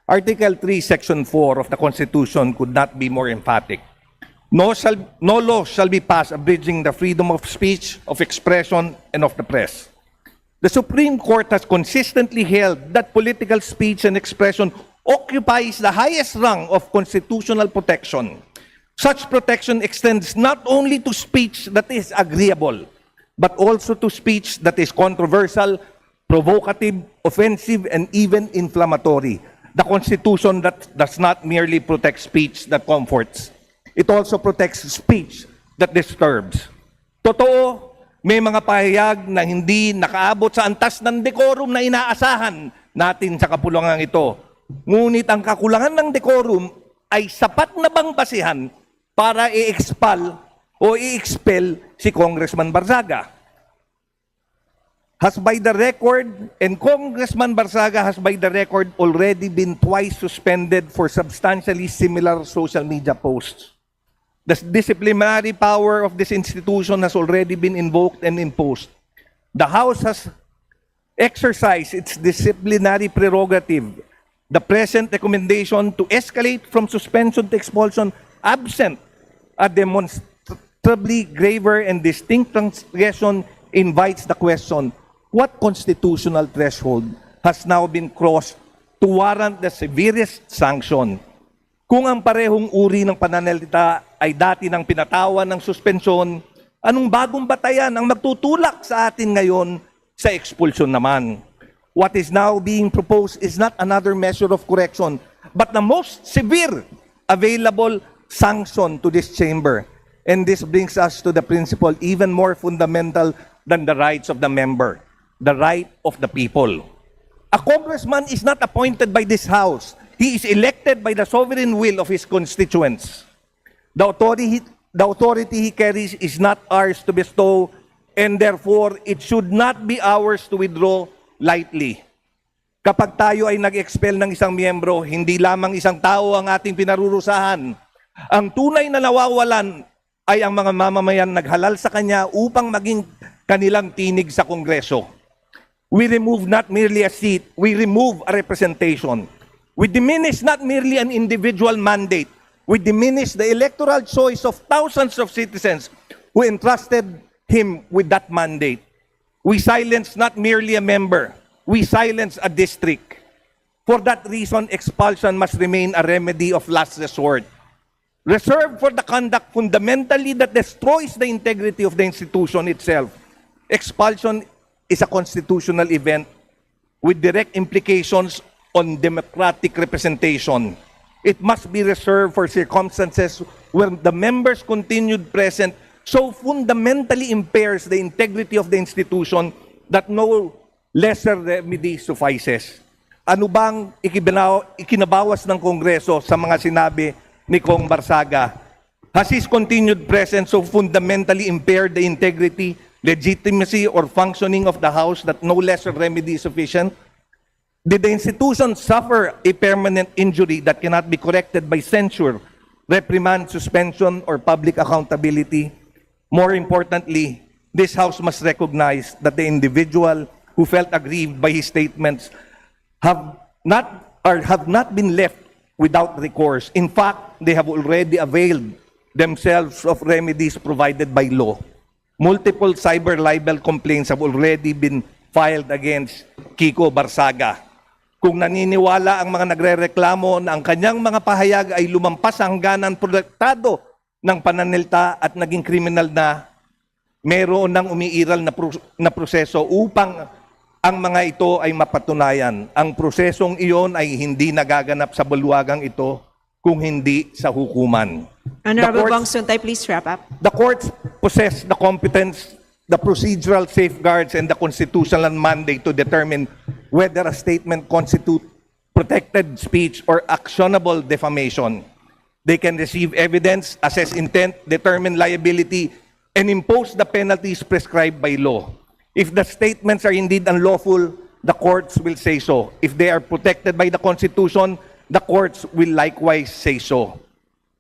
Article 3, Section 4 of the Constitution could not be more emphatic. No law shall be passed abridging the freedom of speech, of expression, and of the press. The Supreme Court has consistently held that political speech and expression occupies the highest rung of constitutional protection. Such protection extends not only to speech that is agreeable, but also to speech that is controversial, provocative, offensive, and even inflammatory. The Constitution that does not merely protect speech that comforts. It also protects speech that disturbs. Totoo, May mga pahayag na hindi nakaabot sa antas ng decorum na inaasahan natin sa kapulungan ito. Ngunit ang kakulangan ng decorum ay sapat na bang basihan para i-expel si Congressman Barzaga? Has by the record, and Congressman Barzaga has by the record already been twice suspended for substantially similar social media posts. The disciplinary power of this institution has already been invoked and imposed. The House has exercised its disciplinary prerogative. The present recommendation to escalate from suspension to expulsion absent a demonstrably graver and distinct transgression invites the question, what constitutional threshold has now been crossed to warrant the severest sanction? Kung ang parehong uri ng pananalita ay dati ng pinatawan ng suspensyon, anong bagong batayan ang magtutulak sa atin ngayon sa expulsion naman? What is now being proposed is not another measure of correction, but the most severe available sanction to this chamber. And this brings us to the principle even more fundamental than the rights of the member, the right of the people. A congressman is not appointed by this House. He is elected by the sovereign will of his constituents. The authority he carries is not ours to bestow, and therefore, it should not be ours to withdraw lightly. Kapag tayo ay nag-expel ng isang miyembro, hindi lamang isang tao ang ating pinarurusahan. Ang tunay na nawawalan ay ang mga mamamayan naghalal sa kanya upang maging kanilang tinig sa Kongreso. We remove not merely a seat, we remove a representation. We diminish not merely an individual mandate, we diminish the electoral choice of thousands of citizens who entrusted him with that mandate. We silence not merely a member, we silence a district. For that reason, expulsion must remain a remedy of last resort, reserved for the conduct fundamentally that destroys the integrity of the institution itself. Expulsion is a constitutional event with direct implications on democratic representation. It must be reserved for circumstances where the members' continued presence so fundamentally impairs the integrity of the institution that no lesser remedy suffices. Ano bang ikinabawas ng Kongreso sa mga sinabi ni Kong Barzaga? Has his continued presence so fundamentally impaired the integrity, legitimacy, or functioning of the House that no lesser remedy is sufficient? Did the institution suffer a permanent injury that cannot be corrected by censure, reprimand, suspension, or public accountability? More importantly, this House must recognize that the individual who felt aggrieved by his statements have not been left without recourse. In fact, they have already availed themselves of remedies provided by law. Multiple cyber libel complaints have already been filed against Kiko Barzaga. Kung naniniwala ang mga nagrereklamo na ang kanyang mga pahayag ay lumampas sa hangganan protektado ng pananalita at naging kriminal na, meron ng umiiral na proseso upang ang mga ito ay mapatunayan. Ang prosesong iyon ay hindi nagaganap sa bulwagang ito kung hindi sa hukuman. Honorable Bong Suntay, please wrap up. The courts possess the competence, the procedural safeguards, and the constitutional mandate to determine whether a statement constitutes protected speech or actionable defamation. They can receive evidence, assess intent, determine liability, and impose the penalties prescribed by law. If the statements are indeed unlawful, the courts will say so. If they are protected by the Constitution, the courts will likewise say so.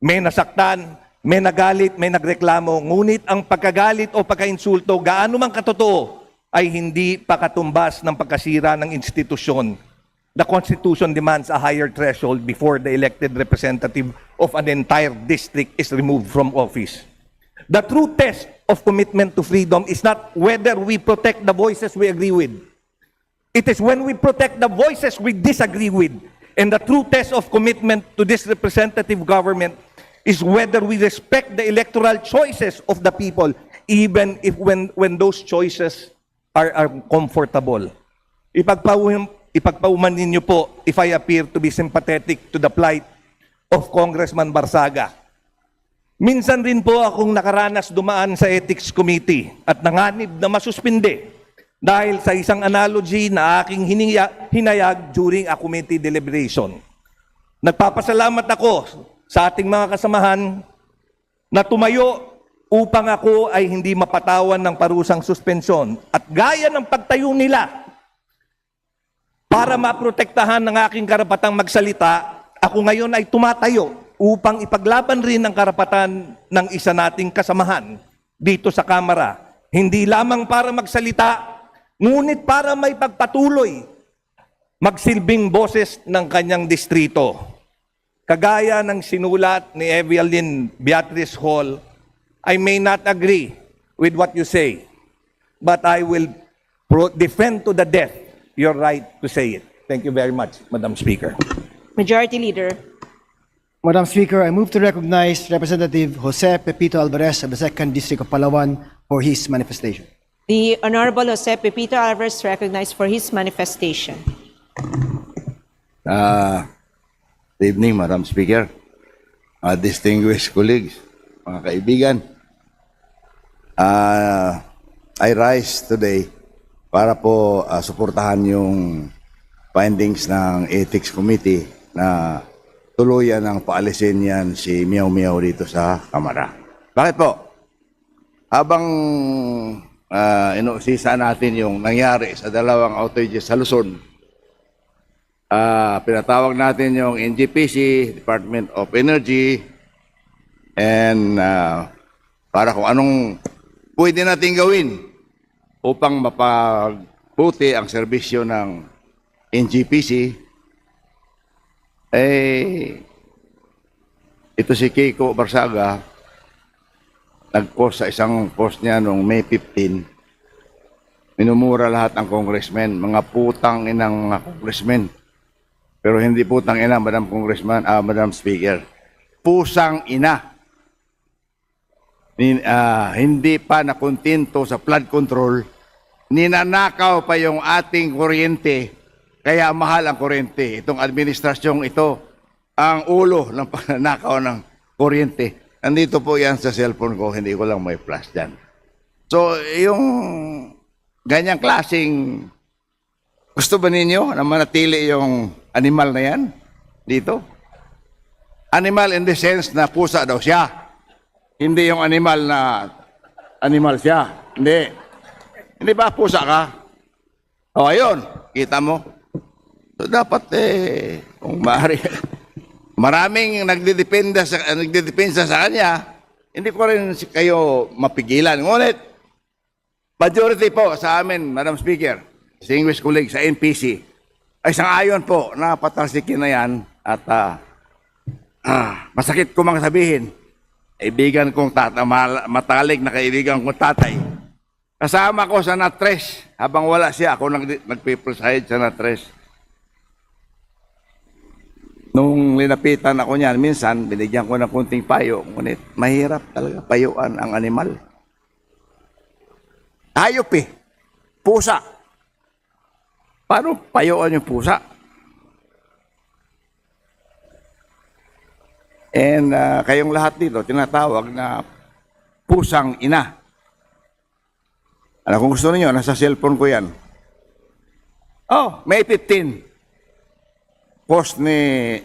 May nasaktan, may nagalit, may nagreklamo, ngunit ang pagkagalit o pagkainsulto, gaano man katotoo, ay hindi pa katumbas ng pagkasira ng institusyon. The Constitution demands a higher threshold before the elected representative of an entire district is removed from office. The true test of commitment to freedom is not whether we protect the voices we agree with. It is when we protect the voices we disagree with. And the true test of commitment to this representative government is whether we respect the electoral choices of the people, even if when those choices are uncomfortable. Ipagpauman ninyo po if I appear to be sympathetic to the plight of Congressman Barzaga. Minsan rin po akong nakaranas dumaan sa Ethics Committee at nanganib na masuspinde dahil sa isang analogy na aking hinayag during a committee deliberation. Nagpapasalamat ako sa ating mga kasamahan na tumayo upang ako ay hindi mapatawan ng parusang suspensyon. At gaya ng pagtayo nila para maprotektahan ng aking karapatang magsalita, ako ngayon ay tumatayo upang ipaglaban rin ang karapatan ng isa nating kasamahan dito sa Kamara. Hindi lamang para magsalita, ngunit para may pagpatuloy magsilbing boses ng kanyang distrito. Kagaya ng sinulat ni Evelyn Beatrice Hall, I may not agree with what you say, but I will defend to the death your right to say it. Thank you very much, Madam Speaker. Majority Leader. Madam Speaker, I move to recognize Representative Jose Pepito Alvarez of the 2nd District of Palawan for his manifestation. The Honorable Jose Pepito Alvarez recognized for his manifestation. Good evening, Madam Speaker, distinguished colleagues, mga kaibigan. I rise today para po suportahan yung findings ng Ethics Committee na tuluyan ng paalisin yan si Miao Miao dito sa Kamara. Bakit po? Habang inuusisa natin yung nangyari sa dalawang outages sa Luzon, pinatawag natin yung NGPC, Department of Energy, and para kung anong pwede natin gawin upang mapagbuti ang serbisyo ng NGPC. Ito si Kiko Barzaga, nag-post sa isang post niya noong May 15, minumura lahat ng congressmen, mga putang inang mga congressmen. Pero hindi putang ina, Madam Congressman, Madam Speaker. Pusang ina. Hindi pa nakontento sa flood control, ninanakaw pa yung ating kuryente, kaya mahal ang kuryente. Itong administrasyong ito, ang ulo ng pananakaw ng kuryente. Nandito po yan sa cellphone ko, hindi ko lang may flash dyan. So, yung ganyang klaseng, gusto ba ninyo na manatili yung animal na yan dito? Animal in the sense na pusa daw siya. Hindi yung animal na animal siya. Hindi. Hindi ba pusa ka? O, ayun. Kita mo? So, dapat kung maaari, maraming nagdedepensa sa kanya, hindi ko rin kayo mapigilan. Ngunit, majority po sa amin, Madam Speaker, distinguished colleagues sa NPC, ay sang-ayon po na patalsikin na yan at masakit ko mang sabihin, kaibigan kong matalig na kaibigan kong tatay. Kasama ko sa Natres, habang wala siya, ako nagpe-preside sa Natres. Nung linapitan ako niyan, minsan, binigyan ko ng kunting payo, ngunit mahirap talaga payuan ang animal. Hayop pusa. Paano payuan yung pusa? And kayong lahat dito, tinatawag na pusang ina. Ano kung gusto niyo, nasa cellphone ko yan. Oh, May 15. Post ni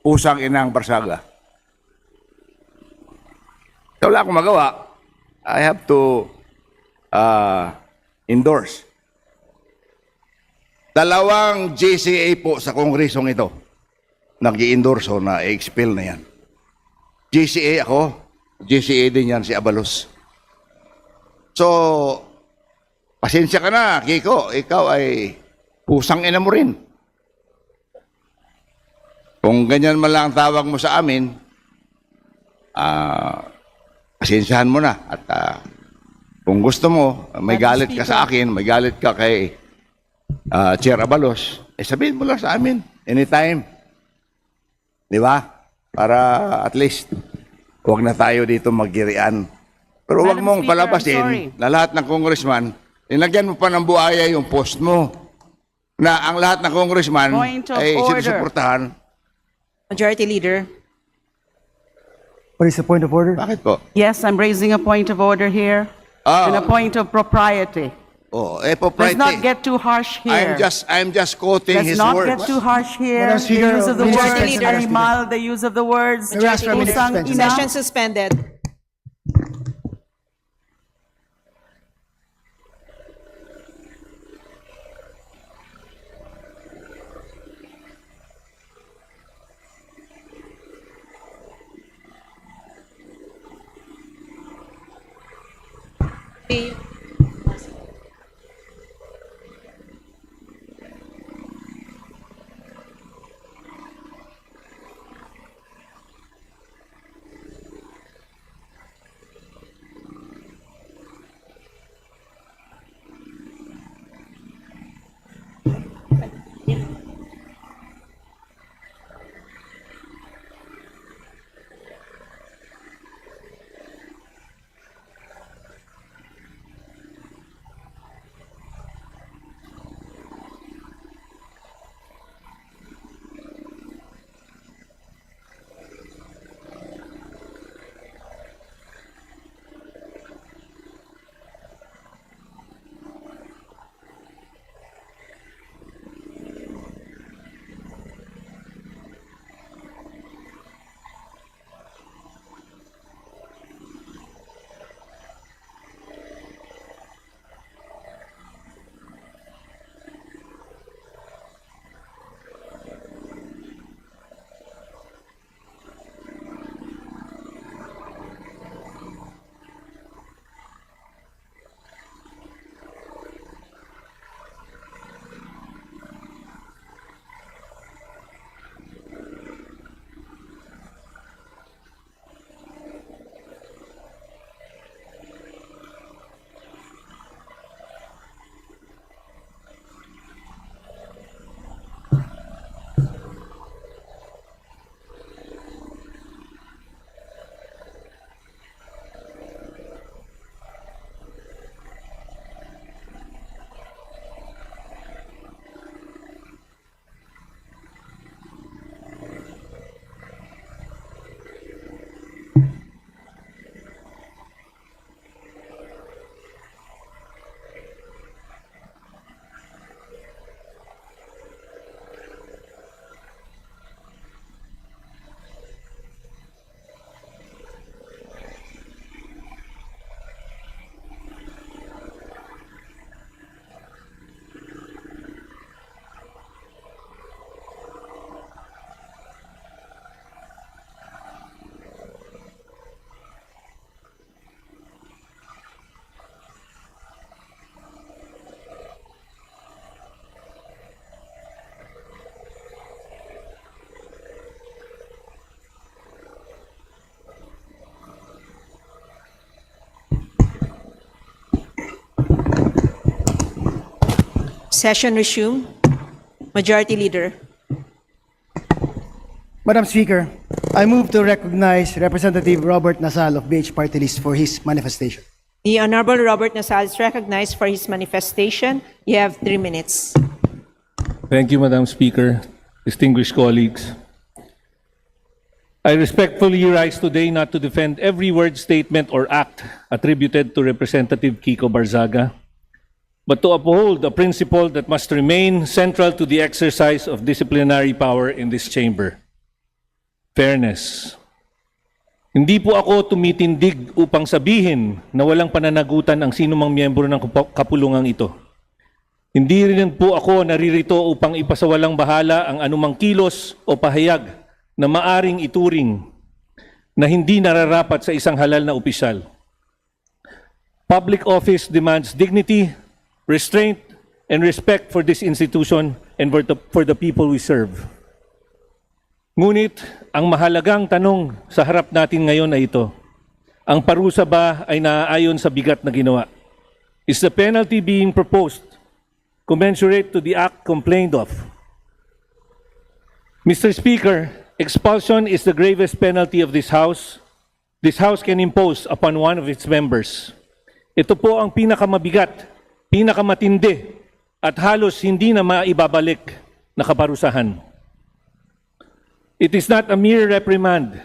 pusang inang Barzaga. So, wala akong magawa. I have to endorse. Dalawang GCA po sa kongresong ito nag-i-endorso na i-expel na yan. GCA ako, GCA din yan si Abalos. So, pasensya ka na, Kiko. Ikaw ay pusang ina mo rin. Kung ganyan man lang ang tawag mo sa amin, pasensyahan mo na. At kung gusto mo, may galit ka sa akin, may galit ka kay Chair Abalos, sabihin mo lang sa amin, anytime. Di ba? Para at least, huwag na tayo dito maggirian. Pero huwag mong palabasin na lahat ng congressman, nilagyan mo pa ng buhaya yung post mo, na ang lahat ng congressman ay sinusuportahan. Majority Leader. What is the point of order? Bakit po? Yes, I'm raising a point of order here and a point of propriety. Oh, Let's propriety. not get too harsh here. I'm just quoting Let's his not words. get too harsh here. Madam The Speaker, use of the Majority words, Leader. animal, the use of the words. May we ask for a minute Pusang suspension? ina. Session suspended. Session resumed. Majority Leader. Madam Speaker, I move to recognize Representative Robert Nasal of BH Party List for his manifestation. The Honorable Robert Nasal is recognized for his manifestation. You have 3 minutes. Thank you, Madam Speaker, distinguished colleagues. I respectfully rise today not to defend every word, statement, or act attributed to Representative Kiko Barzaga, but to uphold a principle that must remain central to the exercise of disciplinary power in this chamber: fairness. Hindi po ako tumitindig upang sabihin na walang pananagutan ang sinumang miyembro ng kapulungang ito. Hindi rin po ako naririto upang ipasawalang bahala ang anumang kilos o pahayag na maaring ituring na hindi nararapat sa isang halal na opisyal. Public office demands dignity, restraint, and respect for this institution and for the people we serve. Ngunit, ang mahalagang tanong sa harap natin ngayon ay ito: ang parusa ba ay naaayon sa bigat na ginawa? Is the penalty being proposed commensurate to the act complained of? Mr. Speaker, expulsion is the gravest penalty of this House. This House can impose upon one of its members. Ito po ang pinakamabigat, pinakamatindi, at halos hindi na maibabalik na kaparusahan. It is not a mere reprimand.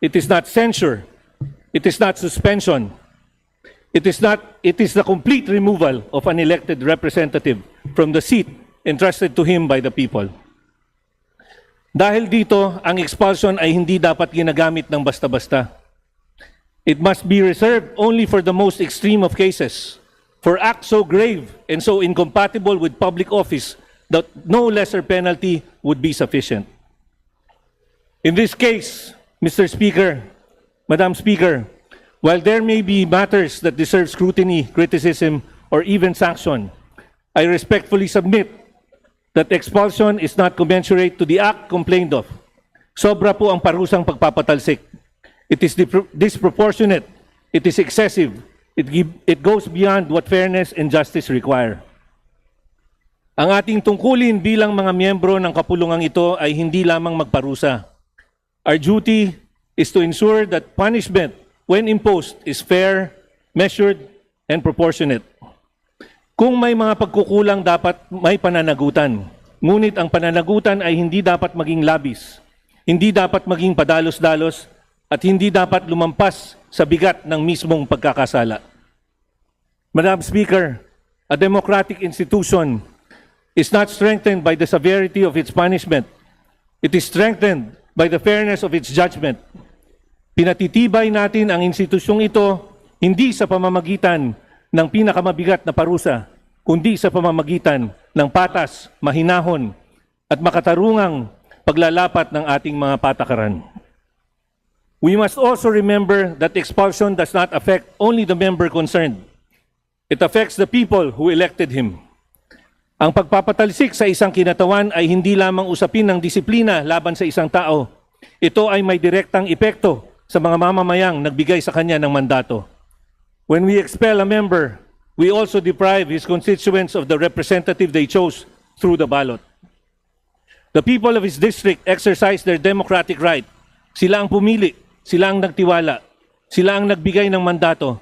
It is not censure. It is not suspension. It is the complete removal of an elected representative from the seat entrusted to him by the people. Dahil dito, ang expulsion ay hindi dapat ginagamit ng basta-basta. It must be reserved only for the most extreme of cases, for acts so grave and so incompatible with public office that no lesser penalty would be sufficient. In this case, Mr. Speaker, Madam Speaker, while there may be matters that deserve scrutiny, criticism, or even sanction, I respectfully submit that expulsion is not commensurate to the act complained of. Sobra po ang parusang pagpapatalsik. It is disproportionate. It is excessive. It goes beyond what fairness and justice require. Ang ating tungkulin bilang mga miyembro ng kapulungang ito ay hindi lamang magparusa. Our duty is to ensure that punishment, when imposed, is fair, measured, and proportionate. Kung may mga pagkukulang, dapat may pananagutan. Ngunit ang pananagutan ay hindi dapat maging labis, hindi dapat maging padalos-dalos, at hindi dapat lumampas sa bigat ng mismong pagkakasala. Madam Speaker, a democratic institution is not strengthened by the severity of its punishment. It is strengthened by the fairness of its judgment. Pinatitibay natin ang institusyong ito hindi sa pamamagitan ng pinakamabigat na parusa, kundi sa pamamagitan ng patas, mahinahon, at makatarungang paglalapat ng ating mga patakaran. We must also remember that expulsion does not affect only the member concerned. It affects the people who elected him. Ang pagpapatalsik sa isang kinatawan ay hindi lamang usapin ng disiplina laban sa isang tao. Ito ay may direktang epekto sa mga mamamayang nagbigay sa kanya ng mandato. When we expel a member, we also deprive his constituents of the representative they chose through the ballot. The people of his district exercise their democratic right. Sila ang pumili, sila ang nagtiwala, sila ang nagbigay ng mandato.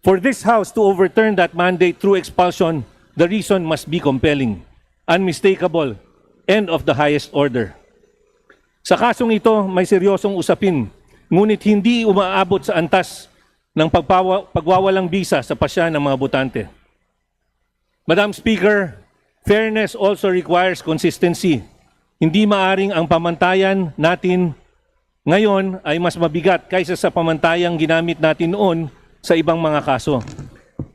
For this House to overturn that mandate through expulsion, the reason must be compelling, unmistakable, and of the highest order. Sa kasong ito, may seryosong usapin, ngunit hindi umaabot sa antas ng pagwawalang bisa sa pasya ng mga botante. Madam Speaker, fairness also requires consistency. Hindi maaring ang pamantayan natin ngayon ay mas mabigat kaysa sa pamantayang ginamit natin noon sa ibang mga kaso.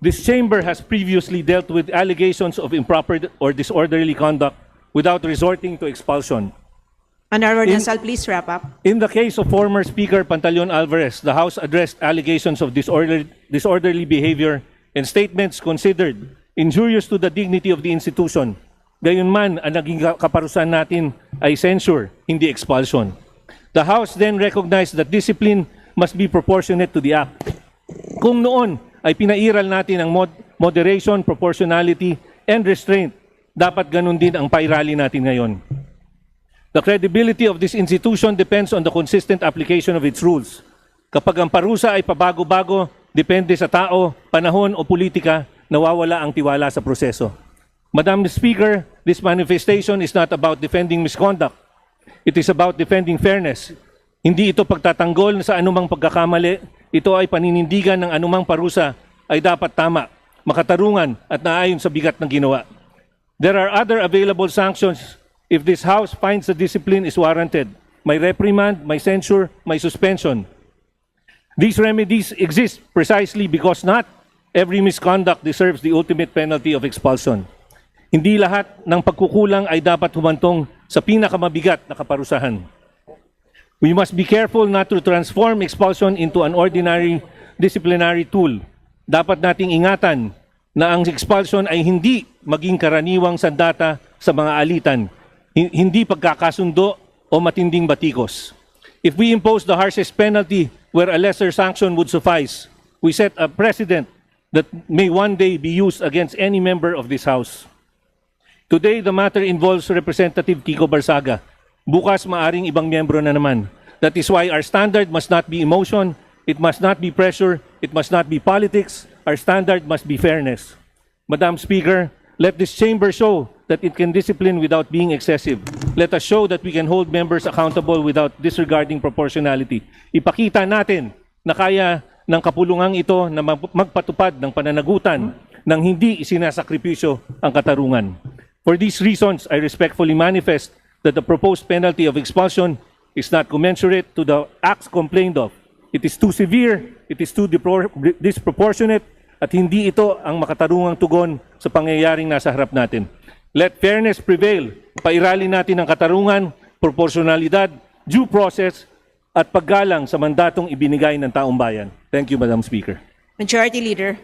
This chamber has previously dealt with allegations of improper or disorderly conduct without resorting to expulsion. Honorable Nasal, please wrap up. In the case of former Speaker Pantaleon Alvarez, the House addressed allegations of disorderly behavior and statements considered injurious to the dignity of the institution. Gayunman, ang naging kaparusahan natin ay censure, hindi expulsion. The House then recognized that discipline must be proportionate to the act. Kung noon ay pinairal natin ang moderation, proportionality, and restraint, dapat ganun din ang pairali natin ngayon. The credibility of this institution depends on the consistent application of its rules. Kapag ang parusa ay pabago-bago, depende sa tao, panahon o politika, nawawala ang tiwala sa proseso. Madam Speaker, this manifestation is not about defending misconduct. It is about defending fairness. Hindi ito pagtatanggol sa anumang pagkakamali. Ito ay paninindigan ng anumang parusa ay dapat tama, makatarungan at naayon sa bigat ng ginawa. There are other available sanctions if this House finds the discipline is warranted. May reprimand, may censure, may suspension. These remedies exist precisely because not every misconduct deserves the ultimate penalty of expulsion. Hindi lahat ng pagkukulang ay dapat humantong sa pinakamabigat na kaparusahan. We must be careful not to transform expulsion into an ordinary disciplinary tool. Dapat nating ingatan na ang expulsion ay hindi maging karaniwang sandata sa mga alitan, hindi pagkakasundo o matinding batikos. If we impose the harshest penalty where a lesser sanction would suffice, we set a precedent that may one day be used against any member of this House. Today, the matter involves Representative Kiko Barzaga. Bukas, maaring ibang miyembro na naman. That is why our standard must not be emotion, it must not be pressure, it must not be politics, our standard must be fairness. Madam Speaker, Let this chamber show that it can discipline without being excessive. Let us show that we can hold members accountable without disregarding proportionality. Ipakita natin na kaya ng kapulungang ito na magpatupad ng pananagutan nang hindi isinasakripisyo ang katarungan. For these reasons, I respectfully manifest that the proposed penalty of expulsion is not commensurate to the acts complained of. It is too severe, it is too disproportionate, at hindi ito ang makatarungang tugon sa pangyayaring nasa harap natin. Let fairness prevail. Pairalin natin ang katarungan, proporsyonalidad, due process, at paggalang sa mandatong ibinigay ng taong bayan. Thank you, Madam Speaker. Majority Leader.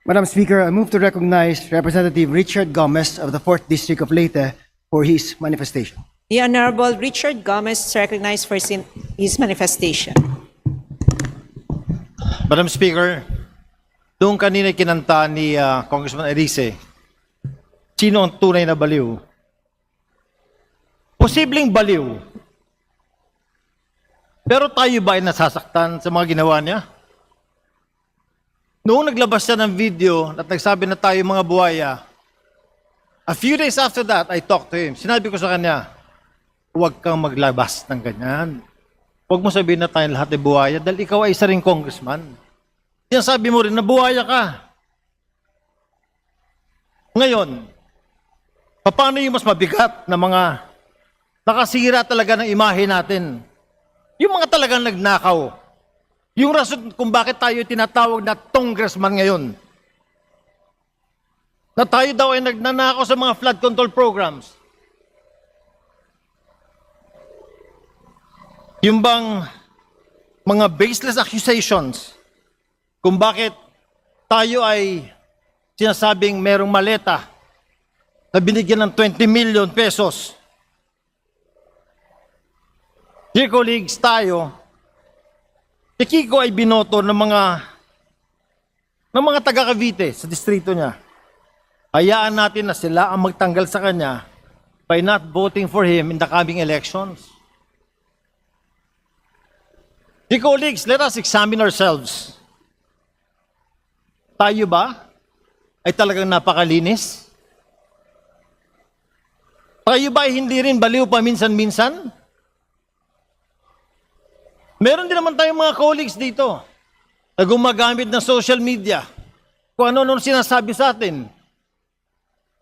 Madam Speaker, I move to recognize Representative Richard Gomez of the 4th District of Leyte for his manifestation. The Honorable Richard Gomez is recognized for his manifestation. Madam Speaker, doon kanina kinanta ni Congressman Erice, sino ang tunay na baliw? Posibleng baliw. Pero tayo ba ay nasasaktan sa mga ginawa niya? Noong naglabas siya ng video at nagsabi na tayo mga buhaya, a few days after that, I talked to him. Sinabi ko sa kanya, huwag kang maglabas ng ganyan. Huwag mo sabihin na tayo lahat ay buhaya dahil ikaw ay isa ring congressman. Sinasabi mo rin na buhaya ka. Ngayon, paano yung mas mabigat na mga nakasira talaga ng imahe natin? Yung mga talagang nagnakaw. Yung rason kung bakit tayo tinatawag na congressman ngayon. Na tayo daw ay nagnanakaw sa mga flood control programs. Yung bang mga baseless accusations kung bakit tayo ay sinasabing merong maleta na binigyan ng 20 million pesos. Dear colleagues, si Kiko ay binoto ng mga taga Cavite sa distrito niya. Hayaan natin na sila ang magtanggal sa kanya by not voting for him in the coming elections. Dear colleagues, let us examine ourselves. Tayo ba ay talagang napakalinis? Tayo ba ay hindi rin baliw pa minsan-minsan? Meron din naman tayong mga colleagues dito na gumagamit ng social media. Kung ano-ano sinasabi sa atin.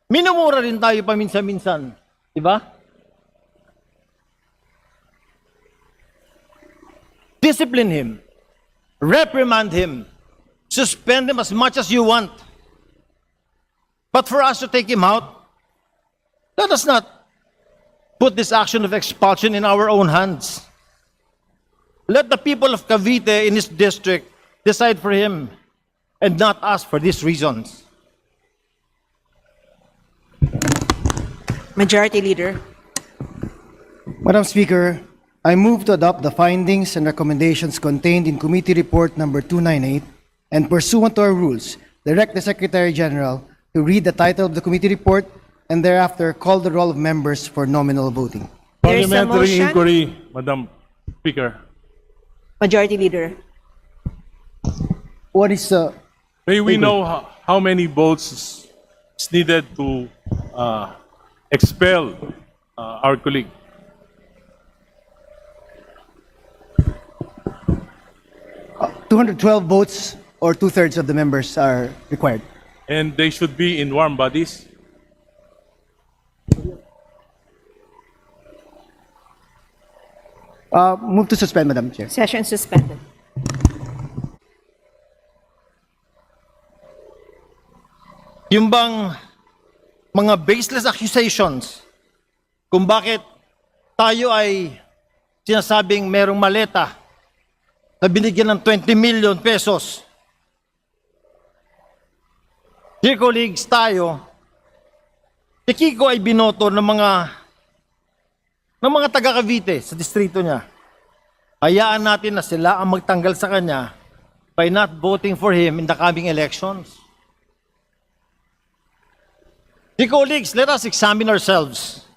Minumura rin tayo paminsan-minsan. Diba? Discipline him. Reprimand him. Suspend him as much as you want. But for us to take him out, let us not put this action of expulsion in our own hands. Let the people of Cavite in his district decide for him and not us for these reasons. Majority Leader. Madam Speaker, I move to adopt the findings and recommendations contained in Committee Report number 298 and pursuant to our rules, direct the Secretary General to read the title of the committee report and thereafter call the roll of members for nominal voting. There is a Parliamentary motion. inquiry, Madam Speaker. Majority Leader. What is May we know how many votes is needed to expel our colleague? uh, 212 votes or 2/3 of the members are required? And they should be in warm bodies? Move to suspend, Madam Chair. Session suspended. Yung bang mga baseless accusations kung bakit tayo ay sinasabing merong maleta na binigyan ng 20 million pesos. Dear colleagues, si Kiko ay binoto ng mga taga Cavite sa distrito niya. Hayaan natin na sila ang magtanggal sa kanya by not voting for him in the coming elections. Dear colleagues, let us examine ourselves.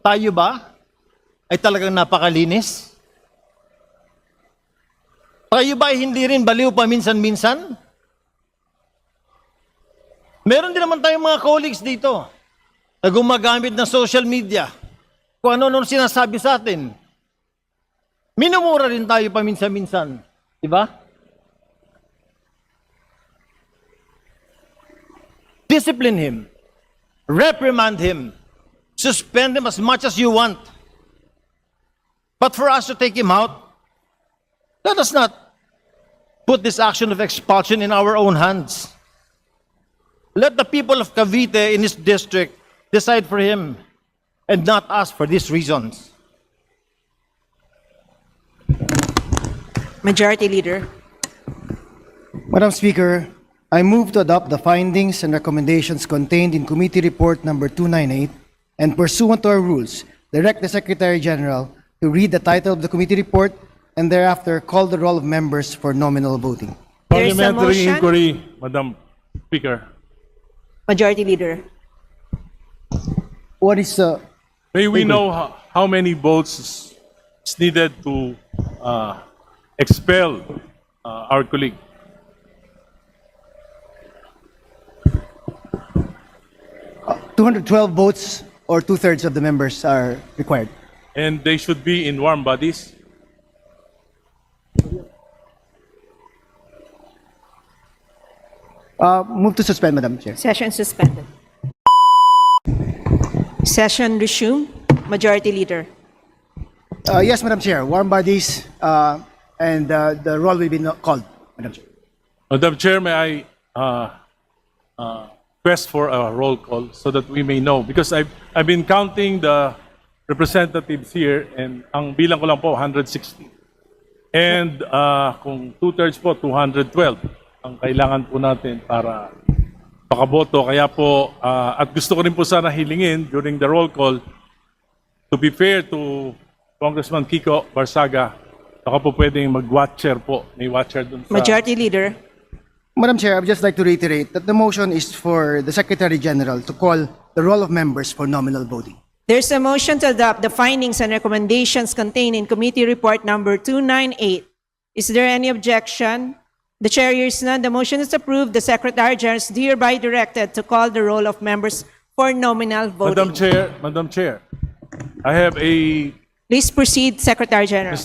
Tayo ba ay talagang napakalinis? Tayo ba ay hindi rin baliw pa minsan-minsan? Meron din naman tayong mga colleagues dito na gumagamit ng social media. Kung ano-ano sinasabi sa atin. Minumura rin tayo paminsan-minsan. Di ba? Discipline him. Reprimand him. Suspend him as much as you want. But for us to take him out, let us not put this action of expulsion in our own hands. Let the people of Cavite in his district decide for him and not us for these reasons. Majority Leader. Madam Speaker, I move to adopt the findings and recommendations contained in Committee Report number 298 and pursuant to our rules, direct the Secretary General to read the title of the committee report and thereafter call the roll of members for nominal voting. There is a Parliamentary motion. inquiry, Madam Speaker. Majority Leader. What is May we know how many votes is needed to expel our colleague? uh, 212 votes or two-thirds of the members are required? And they should be in warm bodies? Move to suspend, Madam Chair. Session suspended. Session resumed. Majority Leader. Yes, Madam Chair. Warm bodies and the roll will be called, Madam Chair. Madam Chair, may I request for a roll call so that we may know? Because I've been counting the representatives here and ang bilang ko lang po 160. And kung two-thirds po, 212 ang kailangan po natin para pakaboto. Kaya po, at gusto ko rin po sana hilingin during the roll call, to be fair to Congressman Kiko Barzaga, baka po pwedeng mag-watcher po. May watcher dun sa... Majority Leader. Madam Chair, I would just like to reiterate that the motion is for the Secretary General to call the roll of members for nominal voting. There's a motion to adopt the findings and recommendations contained in Committee Report number 298. Is there any objection? The chair hears none. The motion is approved. The Secretary General is hereby directed to call the roll of members for nominal voting. Madam Chair, I have a... Please proceed, Secretary General.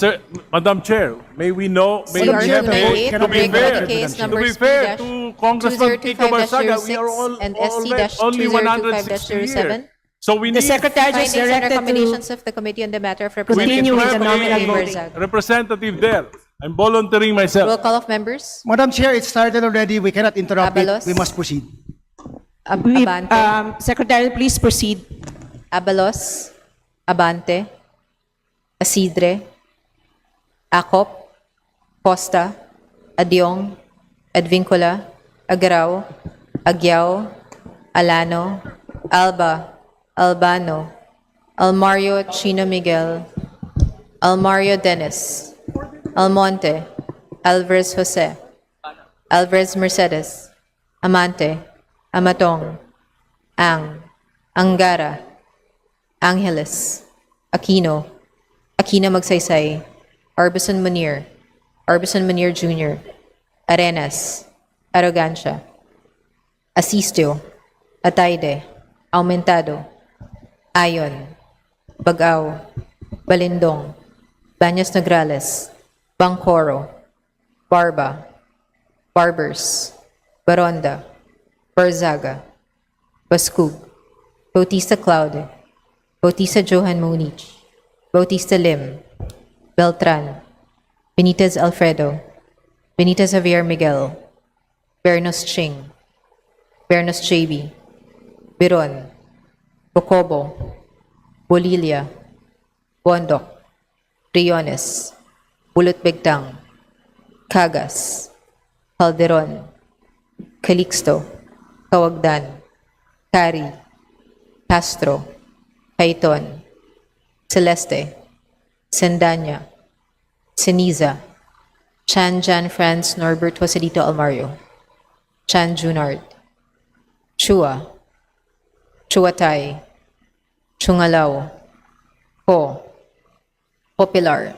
Madam Chair, may we know... May we have a... To be fair, to be fair to Congressman Kiko Barzaga, we are all and only 160 here. So we The need... Secretary General is Findings and directed recommendations to of the committee on the matter of continue with the Representative nominal Kiko voting. Barzaga. Representative there. I'm volunteering myself. Roll call of members. Madam Chair, it started already. We cannot interrupt Abalos. it. We must proceed. Abante. Secretary, please proceed. Abalos. Abante. Asidre. Acop. Costa. Adyong. Advincula. Agrao. Agyao. Alano. Alba. Albano. Almario Chino Miguel. Almario Dennis. Almonte. Alvarez Jose. Alvarez Mercedes. Amante. Amatong. Ang. Angara. Angeles. Aquino. Aquino Magsaysay. Arbison Munir. Arbison Munir Jr. Arenas. Arrogancia. Asistio. Ataide. Aumentado. Ayon. Bagao. Balindong. Baños Nograles. Bangkoro. Barba. Barbers. Baronda. Barzaga. Bascug. Bautista Claude. Bautista Johan Monich. Bautista Lim. Beltran. Benitez Alfredo. Benitez Javier Miguel. Bernos Ching. Bernos JB. Biron. Bocobo. Bolilia. Bondok. Riones. Bulot Begtang. Cagas. Calderon. Calixto. Kawagdan. Cari. Castro. Caiton. Celeste. Sendanya. Ceniza. Chan Jan Franz Norbert Joselito Almario. Chan Junard. Chua. Chuatay. Chungalao. Ho. Popular.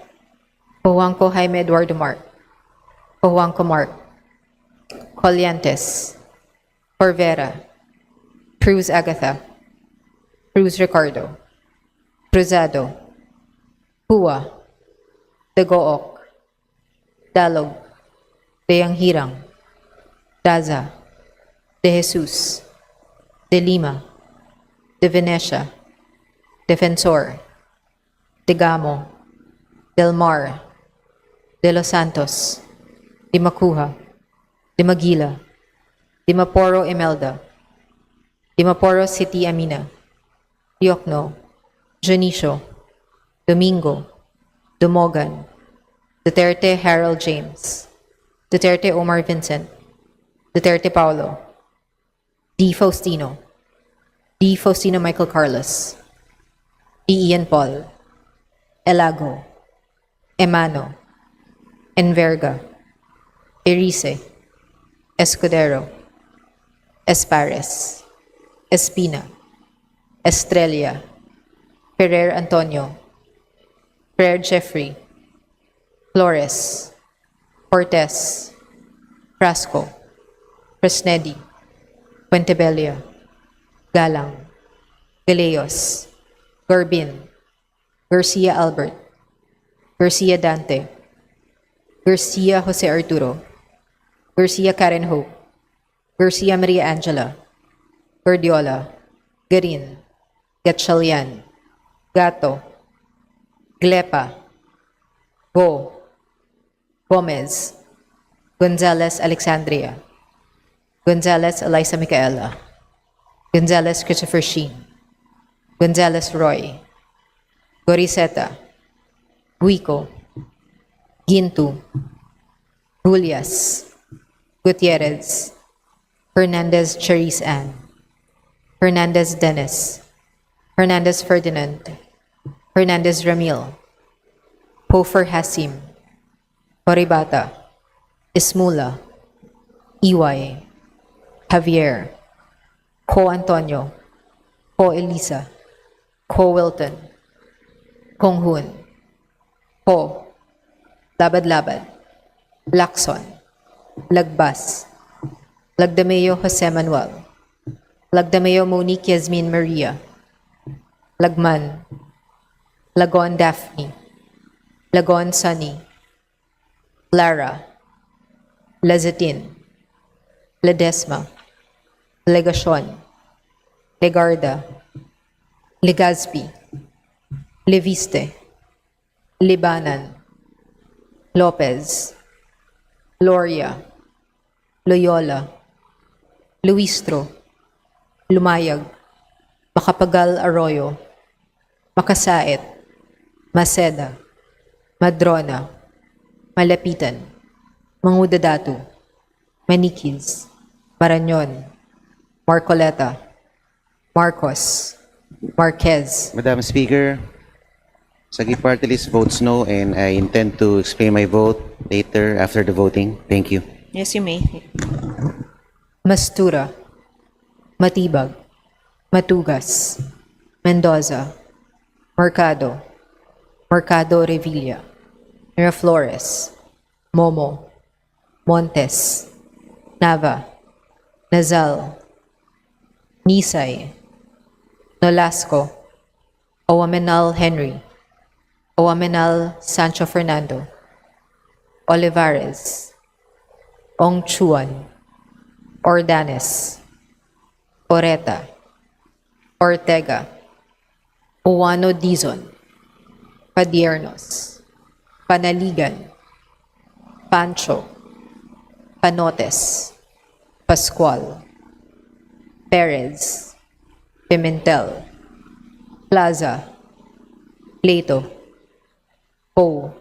Juanco Jaime Eduardo Mark. Juanco Mark. Colliantes. Corvera. Cruz Agatha, Cruz Ricardo, Cruzado, Hua, Dagook, Dalog, Deyanghirang, Daza, De Jesus, De Lima, De Venecia, Defensor, De Gamo, Del Mar, De Los Santos, De Macuja, De Maguila, De Maporo Imelda, De Maporo City Amina, Diokno, Janicio, Domingo, Dumogan, Duterte Harold James, Duterte Omar Vincent, Duterte Paulo, D. Faustino, D. Faustino Michael Carlos, D. Ian Paul, Elago, Emano, Enverga, Erice, Escudero, Espares, Espina, Estrella, Ferrer Antonio, Ferrer Jeffrey, Flores, Cortez, Frasco, Fresnedi, Puentebella, Galang, Galeos, Garbin, Garcia Albert, Garcia Dante, Garcia Jose Arturo, Garcia Karen Hope, Garcia Maria Angela, Gordiola, Garin, Gatchalian, Gato, Glepa, Go, Gomez, Gonzalez Alexandria, Gonzalez Eliza Micaela, Gonzalez Christopher Sheen, Gonzalez Roy, Goriseta, Guico, Gintu, Julias, Gutierrez, Hernandez Cherise Ann, Hernandez Dennis, Hernandez Ferdinand, Hernandez Ramil, Hofer Hasim, Oribata, Ismula, Iway, Javier, Co Antonio, Co Elisa, Co Wilton, Kong Hun, Ho, Labad-Labad, Lacson, Lagbas, Lagdameo Jose Manuel, Lagdameo Monique Yasmin Maria, Lagman, Lagon Daphne, Lagon Sunny, Lara, Lazatin, Ledesma, Legacion, Legarda, Legazpi, Leviste, Libanan, Lopez, Gloria, Loyola, Luistro, Lumayag, Macapagal Arroyo, Makasait, Maceda, Madrona, Malapitan, Mangudadatu, Manikiz, Marañon, Marcoleta, Marcos, Marquez. Madam Speaker, Sagi Party List votes no, and I intend to explain my vote later after the voting. Thank you. Yes, you may. Mastura, Matibag, Matugas, Mendoza, Mercado, Mercado Revilla, Miraflores, Momo, Montes, Nava, Nazal, Nisay, Nolasco, Oamenal Henry, Oamenal Sancho Fernando, Olivares, Ong Chuan, Ordanes, Oreta, Ortega, Uwano Dizon, Padiernos, Panaligan, Pancho, Panotes, Pascual, Perez, Pimentel, Plaza, Plato, Poe,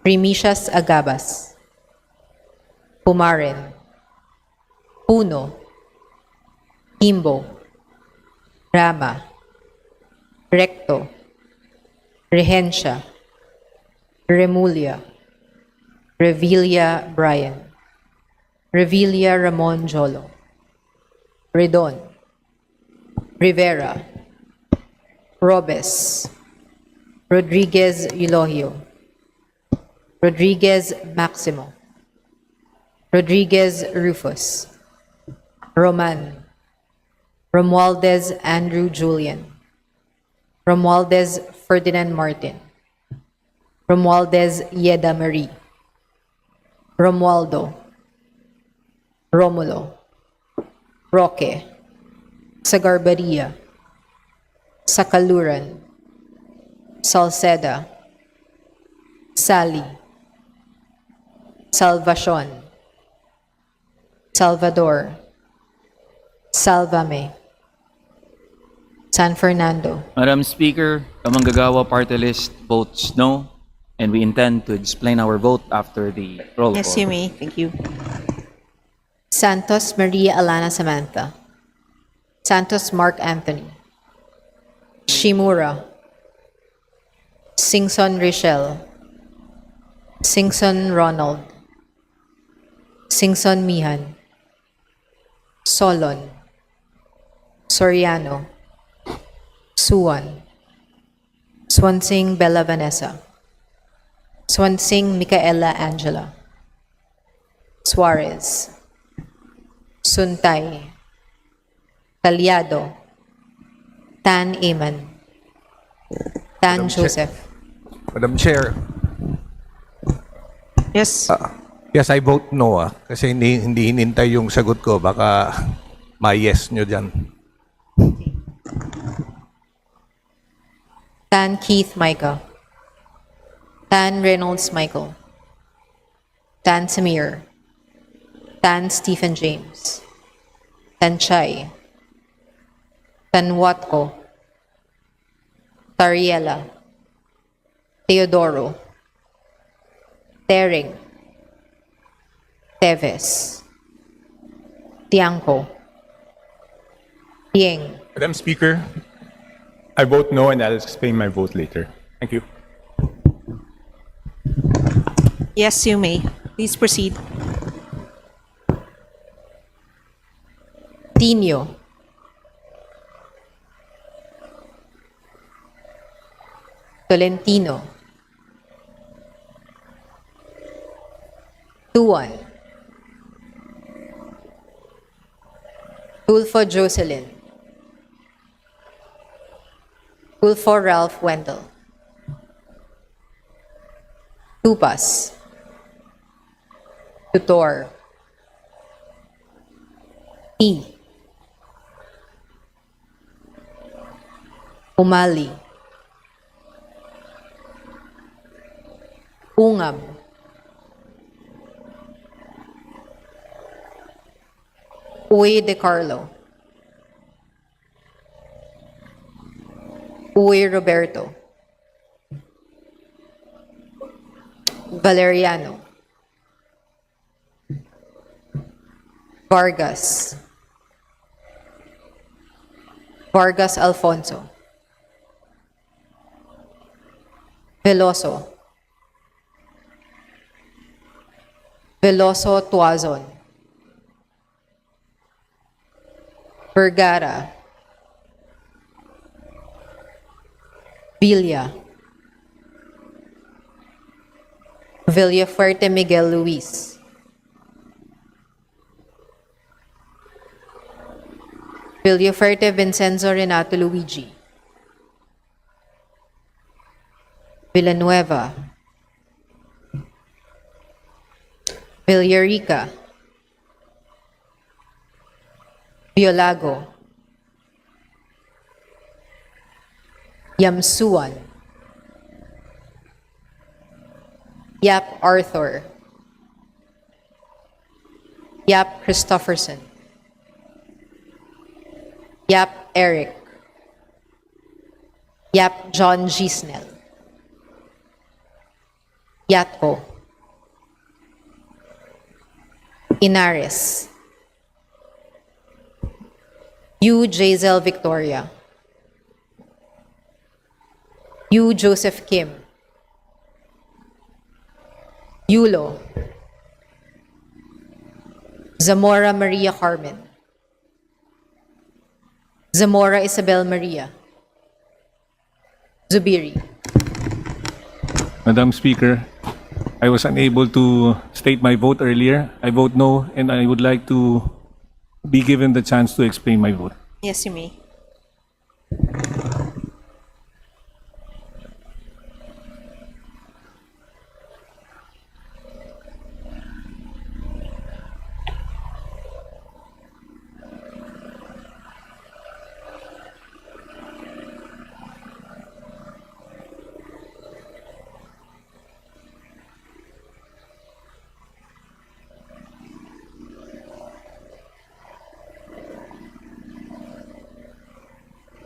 Primicias Agabas, Pumarin, Puno, Kimbo, Rama, Recto, Regencia, Remulia, Revilla Brian, Revilla Ramon Jolo, Redon, Rivera, Robes, Rodriguez Eulogio, Rodriguez Maximo, Rodriguez Rufus, Roman, Romualdez Andrew Julian, Romualdez Ferdinand Martin, Romualdez Yeda Marie, Romualdo, Romulo, Roque, Sagarbaria, Sakaluran, Salceda, Sally, Salvacion, Salvador, Salvame, San Fernando. Madam Speaker, the Manggagawa Party List votes no, and we intend to explain our vote after the roll Yes, call. you may. Thank you. Santos Maria Alana Samantha, Santos Mark Anthony, Shimura, Singson Richelle, Singson Ronald, Singson Mihan, Solon, Soriano, Suwan, Swansing Bella Vanessa, Swansing Micaela Angela, Suarez, Suntay, Talyado, Tan Eman, Tan Joseph. Madam Chair, Yes. yes, I vote no kasi hindi hinintay yung sagot ko. Baka ma-yes nyo dyan. Tan Keith Micah, Tan Reynolds Michael, Tan Samir, Tan Stephen James, Tan Chai, Tan Watko, Tariela, Teodoro, Tering, Teves, Tiangco, Tieng, Madam Speaker, I vote no and I'll explain my vote later. Thank you. Yes, you may. Please proceed. Tino, Tolentino, Tuan, Tulfo Jocelyn, Tulfo Ralph Wendell, Tupas, Tutor, E, Umali, Ungam, Uy de Carlo, Uy Roberto, Valeriano, Vargas, Vargas Alfonso, Veloso, Veloso Tuazon, Vergara, Villa, Villafuerte Miguel Luis, Villafuerte Vincenzo Renato Luigi, Villanueva, Villarica, Biolago, Yamsuan, Yap Arthur, Yap Christopherson, Yap Eric, Yap John Gisnell, Yatko, Inares, Yu Jazel Victoria, Yu Joseph Kim, Yulo, Zamora Maria Carmen, Zamora Isabel Maria, Zubiri. Madam Speaker, I was unable to state my vote earlier. I vote no, and I would like to be given the chance to explain my vote. Yes, you may.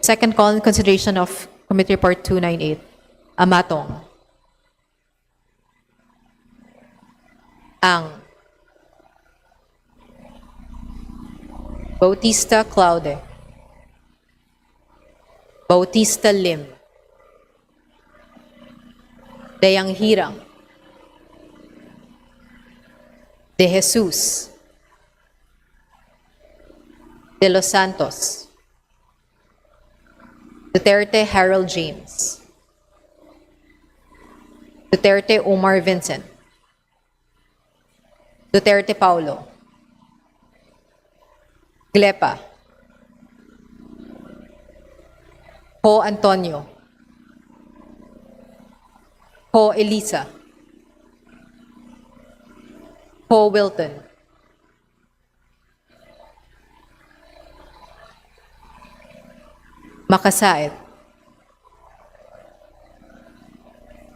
Second call in consideration of Committee Report 298. Amatong. Ang. Bautista Claude. Bautista Lim. Dayang Hirang. De Jesus. De Los Santos. Duterte Harold James. Duterte Omar Vincent. Duterte Paulo. Glepa. Ho Antonio. Ho Elisa. Ho Wilton. Makasaet.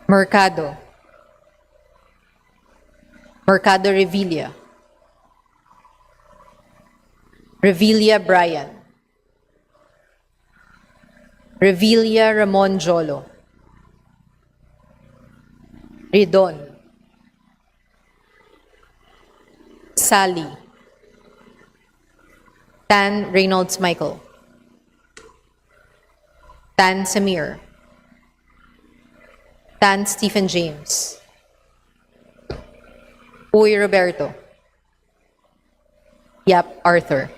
Mercado. Mercado Revilla. Revilla Brian. Revilla Ramon Jolo. Ridon. Sally. Tan Reynolds Michael. Tan Samir. Tan Stephen James. Uy Roberto. Yap Arthur.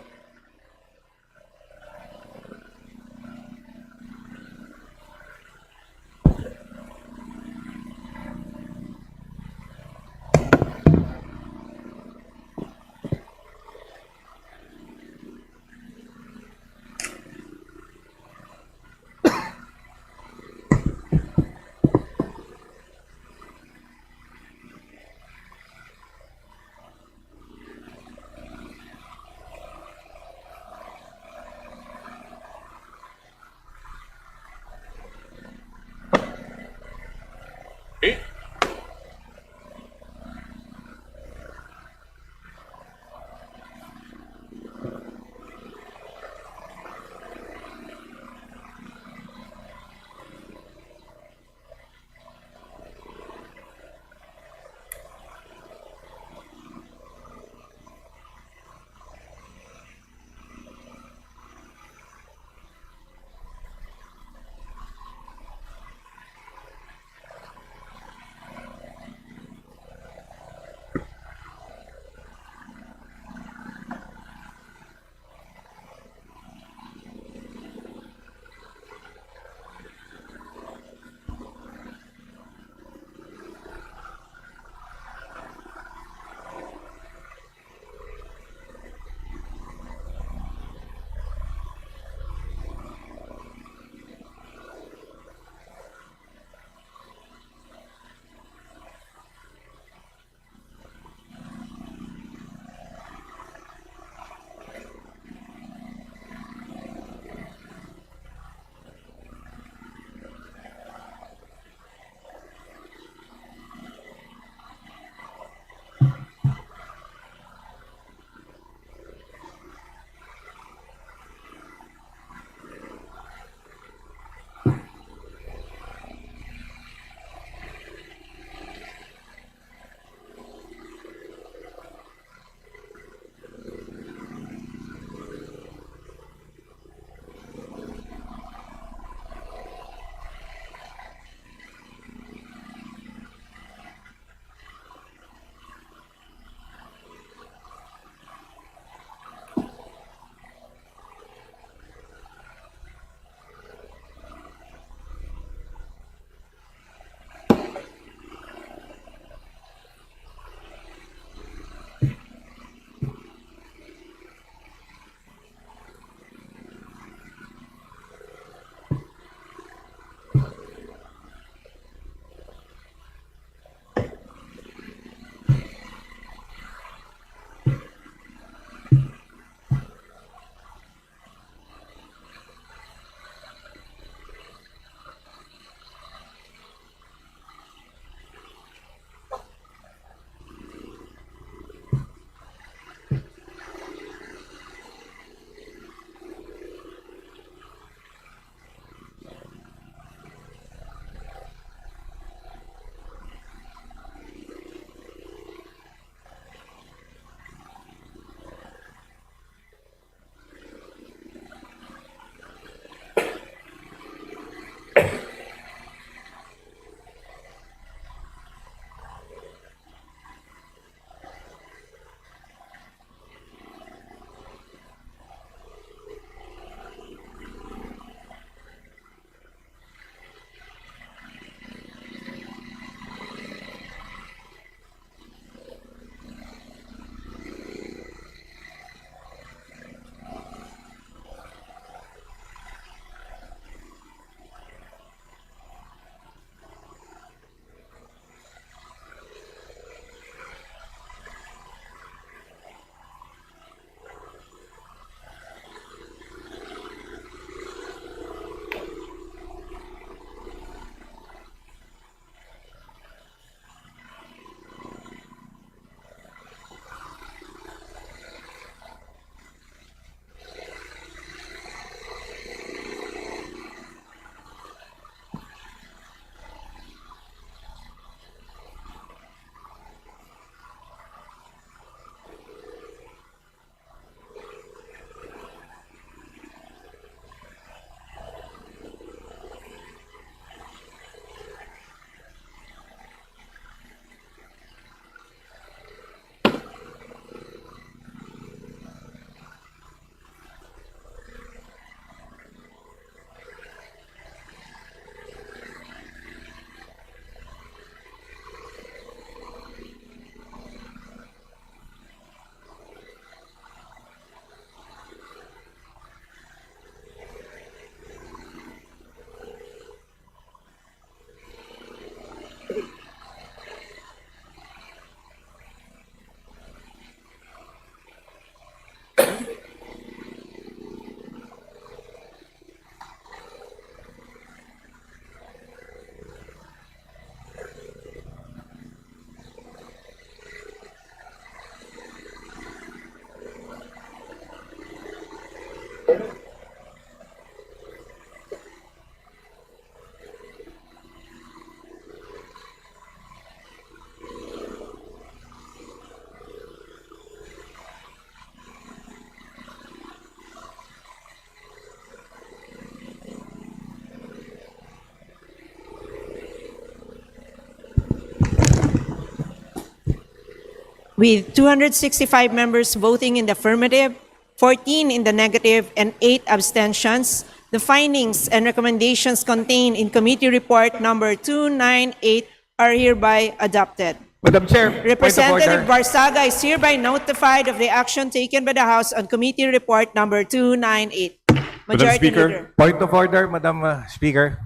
With 265 members voting in the affirmative, 14 in the negative, and 8 abstentions, the findings and recommendations contained in Committee Report Number 298 are hereby adopted. Madam Chair, point of Representative order. Barsaga is hereby notified of the action taken by the House on Committee Report Number 298. Majority Speaker. Leader. Point of order, Madam Speaker.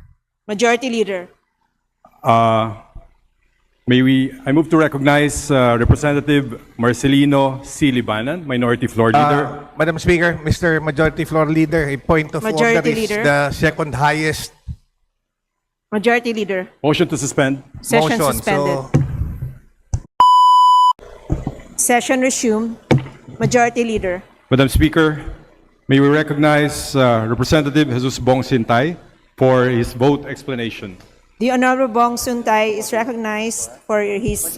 Majority Leader. I move to recognize Representative Marcelino C. Libanan, Minority Floor Leader. Madam Speaker, Mr. Majority Floor Leader, a point of Majority order is Leader. the second highest Majority Leader. Motion to suspend. Session motion. suspended. So, Session resumed. Majority Leader. Madam Speaker, may we recognize Representative Jesus Bong Sintay for his vote explanation. The Honorable Bong Suntay is recognized for his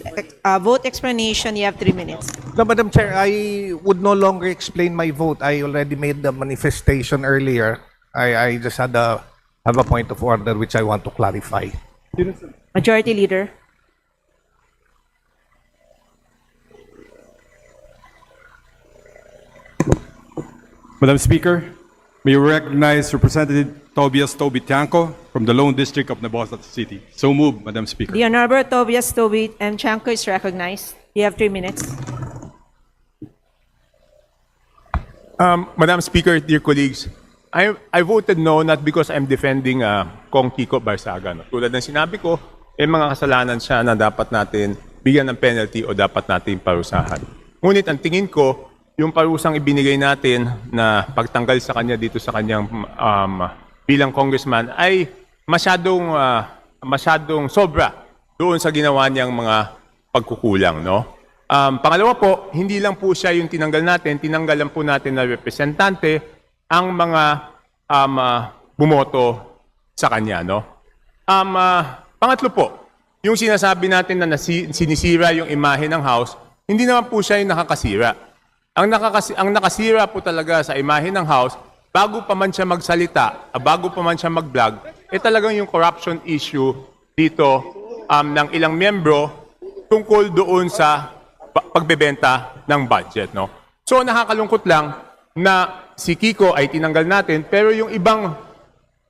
vote explanation. You have 3 minutes. no, Madam Chair, I would no longer explain my vote. I already made the manifestation earlier. I just have a point of order which I want to clarify. Majority Leader. Madam Speaker, may we recognize Representative Tobias Toby Tiangco from the Lone District of Navotas City. So moved, Madam Speaker. The Honorable Tobias Tobit M. Chanco is recognized. You have 3 minutes. Madam Speaker, dear colleagues, I voted no not because I'm defending Kong Kiko Barsaga. No? Tulad ng sinabi ko, mga kasalanan siya na dapat natin bigyan ng penalty o dapat natin parusahan. Ngunit ang tingin ko, yung parusang ibinigay natin na pagtanggal sa kanya dito sa kanyang bilang congressman ay masyadong sobra doon sa ginawa niyang mga pagkukulang. No? Pangalawa po, hindi lang po siya yung tinanggal natin, tinanggalan po natin na representante ang mga bumoto sa kanya. No? Pangatlo po, yung sinasabi natin na sinisira yung imahe ng House, hindi naman po siya yung nakakasira. Ang nakasira po talaga sa imahe ng House, bago pa man siya magsalita, bago pa man siya mag-vlog, talagang yung corruption issue dito ng ilang miyembro tungkol doon sa pagbebenta ng budget. No? So nakakalungkot lang na si Kiko ay tinanggal natin, pero yung ibang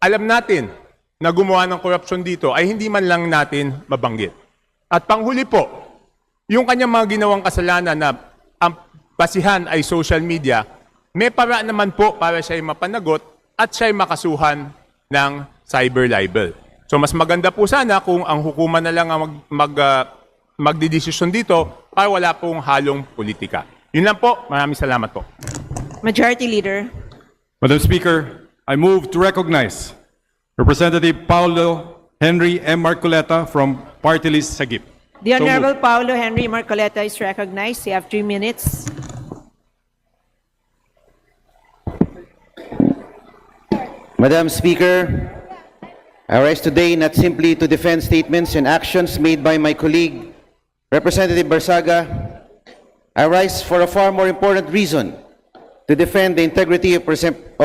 alam natin na gumawa ng corruption dito ay hindi man lang natin mabanggit. At panghuli po, yung kanyang mga ginawang kasalanan na ang basihan ay social media, may para naman po para siya ay mapanagot at siya ay makasuhan ng cyber libel. So mas maganda po sana kung ang hukuman na lang ang magdidesisyon dito para wala pong halong politika. Yun lang po. Maraming salamat po. Majority Leader. Madam Speaker, I move to recognize Representative Paulo Henry M. Marcoleta from Party List Sagip. The So Honorable Paulo Henry Marcoleta is recognized. You have 3 minutes. Madam Speaker, I rise today not simply to defend statements and actions made by my colleague, Representative Barsaga. I rise for a far more important reason, to defend the integrity of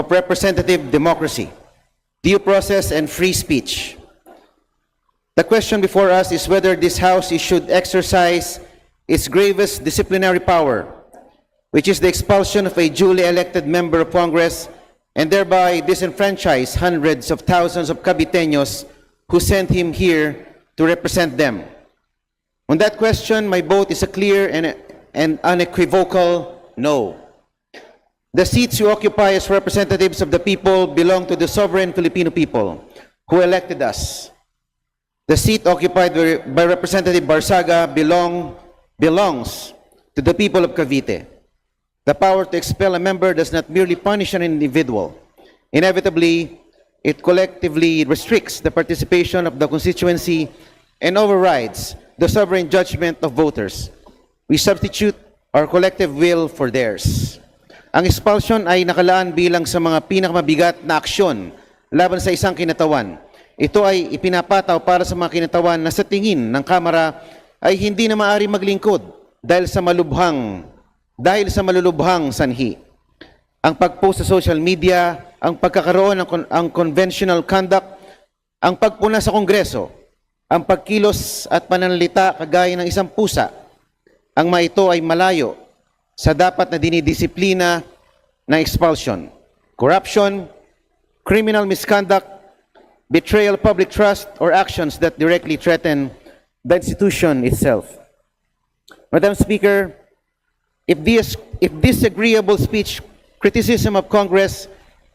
representative democracy, due process, and free speech. The question before us is whether this House should exercise its gravest disciplinary power, which is the expulsion of a duly elected member of Congress and thereby disenfranchise hundreds of thousands of Caviteños who sent him here to represent them. On that question, my vote is a clear and unequivocal no. The seats you occupy as representatives of the people belong to the sovereign Filipino people who elected us. The seat occupied by Representative Barsaga belongs to the people of Cavite. The power to expel a member does not merely punish an individual. Inevitably, it collectively restricts the participation of the constituency and overrides the sovereign judgment of voters. We substitute our collective will for theirs. Ang expulsion ay nakalaan bilang sa mga pinakamabigat na aksyon laban sa isang kinatawan. Ito ay ipinapataw para sa mga kinatawan na sa tingin ng Kamara ay hindi na maaari maglingkod dahil sa malulubhang sanhi. Ang pag-post sa social media, ang pagkakaroon ng unconventional conduct, ang pagpuna sa Kongreso, ang pagkilos at pananalita kagaya ng isang pusa, ang mga ito ay malayo sa dapat na dinidisiplina ng expulsion, corruption, criminal misconduct, betrayal of public trust, or actions that directly threaten the institution itself. Madam Speaker, if disagreeable speech, criticism of Congress,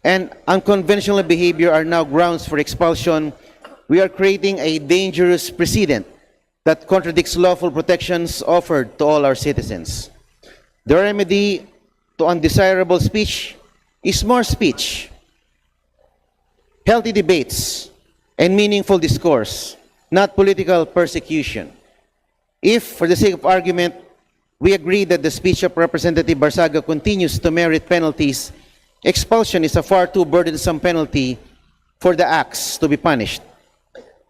and unconventional behavior are now grounds for expulsion, we are creating a dangerous precedent that contradicts lawful protections offered to all our citizens. The remedy to undesirable speech is more speech, healthy debates, and meaningful discourse, not political persecution. If, for the sake of argument, we agree that the speech of Representative Barzaga continues to merit penalties, expulsion is a far too burdensome penalty for the acts to be punished.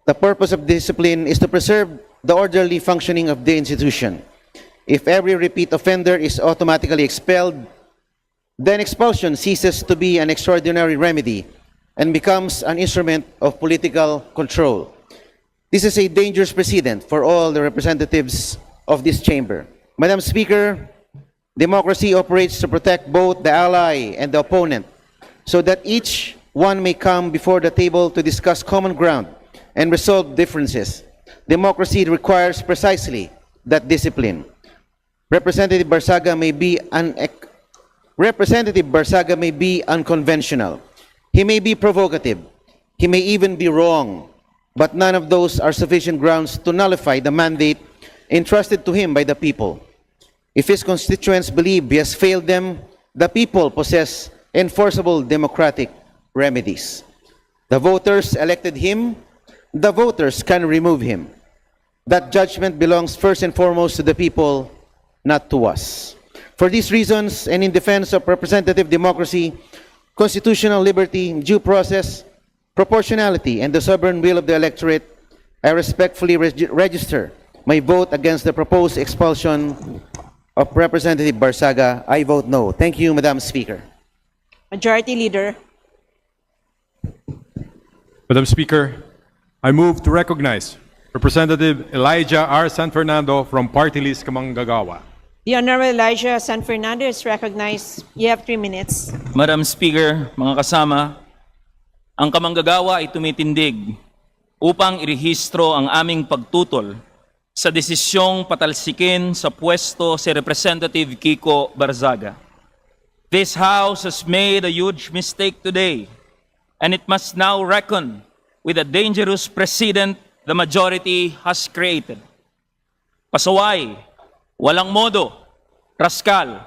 The purpose of discipline is to preserve the orderly functioning of the institution. If every repeat offender is automatically expelled, then expulsion ceases to be an extraordinary remedy and becomes an instrument of political control. This is a dangerous precedent for all the representatives of this chamber. Madam Speaker, democracy operates to protect both the ally and the opponent so that each one may come before the table to discuss common ground and resolve differences. Democracy requires precisely that discipline. Representative Barzaga may be unconventional. He may be provocative. He may even be wrong. But none of those are sufficient grounds to nullify the mandate entrusted to him by the people. If his constituents believe he has failed them, the people possess enforceable democratic remedies. The voters elected him. The voters can remove him. That judgment belongs first and foremost to the people, not to us. For these reasons, and in defense of representative democracy, constitutional liberty, due process, proportionality, and the sovereign will of the electorate, I respectfully register my vote against the proposed expulsion of Representative Barzaga. I vote no. Thank you, Madam Speaker. Majority Leader. Madam Speaker, I move to recognize Representative Elijah R. San Fernando from Party List Kamanggagawa. The Honorable Elijah San Fernando is recognized. You have 3 minutes. Madam Speaker, mga kasama, ang Kamanggagawa ay tumitindig upang irehistro ang aming pagtutol sa desisyong patalsikin sa pwesto si Representative Kiko Barzaga. This House has made a huge mistake today, and it must now reckon with a dangerous precedent the majority has created. Pasaway, walang modo, raskal.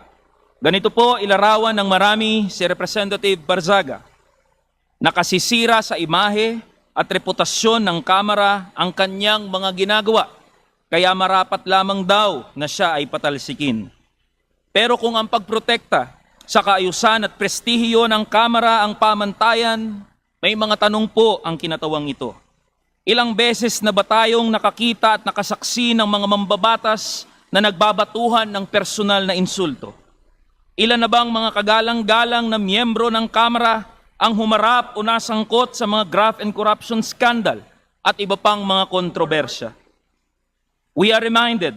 Ganito po ilarawan ng marami si Representative Barzaga. Nakasisira sa imahe at reputasyon ng Kamara ang kanyang mga ginagawa, kaya marapat lamang daw na siya ay patalsikin. Pero kung ang pagprotekta sa kaayusan at prestihiyo ng Kamara ang pamantayan, may mga tanong po ang kinatawang ito. Ilang beses na ba tayong nakakita at nakasaksi ng mga mambabatas na nagbabatuhan ng personal na insulto? Ilan na bang mga kagalang-galang na miyembro ng Kamara ang humarap o nasangkot sa mga graft and corruption scandal at iba pang mga kontrobersya? We are reminded,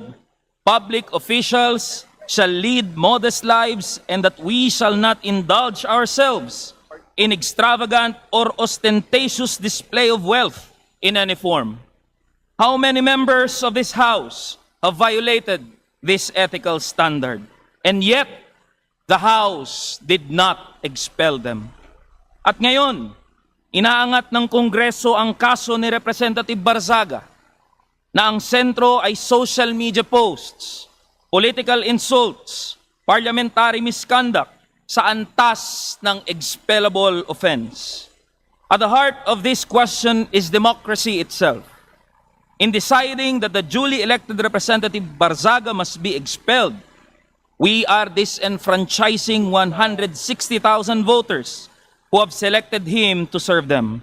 public officials shall lead modest lives and that we shall not indulge ourselves in extravagant or ostentatious display of wealth in any form. How many members of this House have violated this ethical standard? And yet, the House did not expel them. At ngayon, inaangat ng Kongreso ang kaso ni Representative Barzaga na ang sentro ay social media posts, political insults, parliamentary misconduct sa antas ng expellable offense. At the heart of this question is democracy itself. In deciding that the duly elected Representative Barzaga must be expelled, we are disenfranchising 160,000 voters who have selected him to serve them.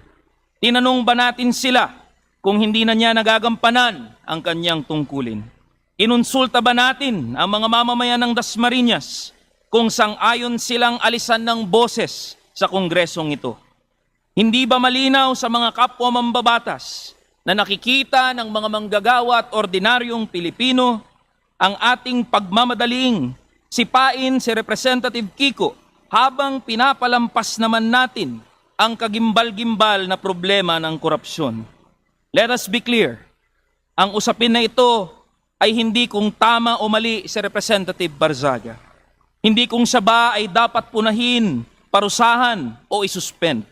Tinanong ba natin sila kung hindi na niya nagagampanan ang kanyang tungkulin? Inunsulta ba natin ang mga mamamayan ng Dasmariñas kung sang-ayon silang alisan ng boses sa kongresong ito? Hindi ba malinaw sa mga kapwa mambabatas na nakikita ng mga manggagawa at ordinaryong Pilipino ang ating pagmamadaling sipain si Representative Kiko habang pinapalampas naman natin ang kagimbal-gimbal na problema ng korupsyon. Let us be clear, ang usapin na ito ay hindi kung tama o mali si Representative Barzaga. Hindi kung siya ba ay dapat punahin, parusahan o isuspend.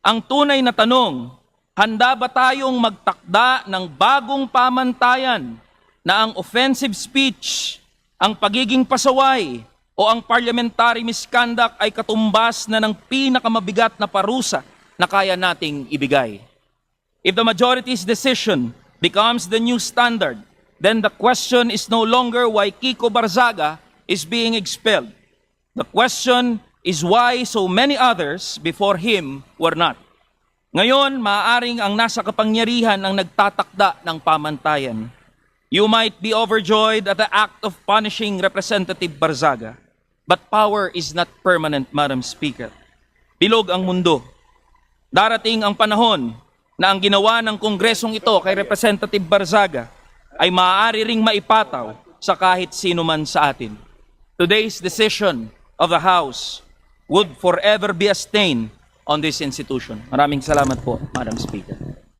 Ang tunay na tanong, handa ba tayong magtakda ng bagong pamantayan na ang offensive speech, ang pagiging pasaway o ang parliamentary misconduct ay katumbas na ng pinakamabigat na parusa na kaya nating ibigay? If the majority's decision becomes the new standard, then the question is no longer why Kiko Barzaga is being expelled. The question is why so many others before him were not. Ngayon, maaaring ang nasa kapangyarihan ang nagtatakda ng pamantayan. You might be overjoyed at the act of punishing Representative Barzaga, but power is not permanent, Madam Speaker. Bilog ang mundo. Darating ang panahon na ang ginawa ng Kongresong ito kay Representative Barzaga ay maaari ring maipataw sa kahit sino man sa atin. Today's decision of the House would forever be a stain on this institution. Maraming salamat po, Madam Speaker.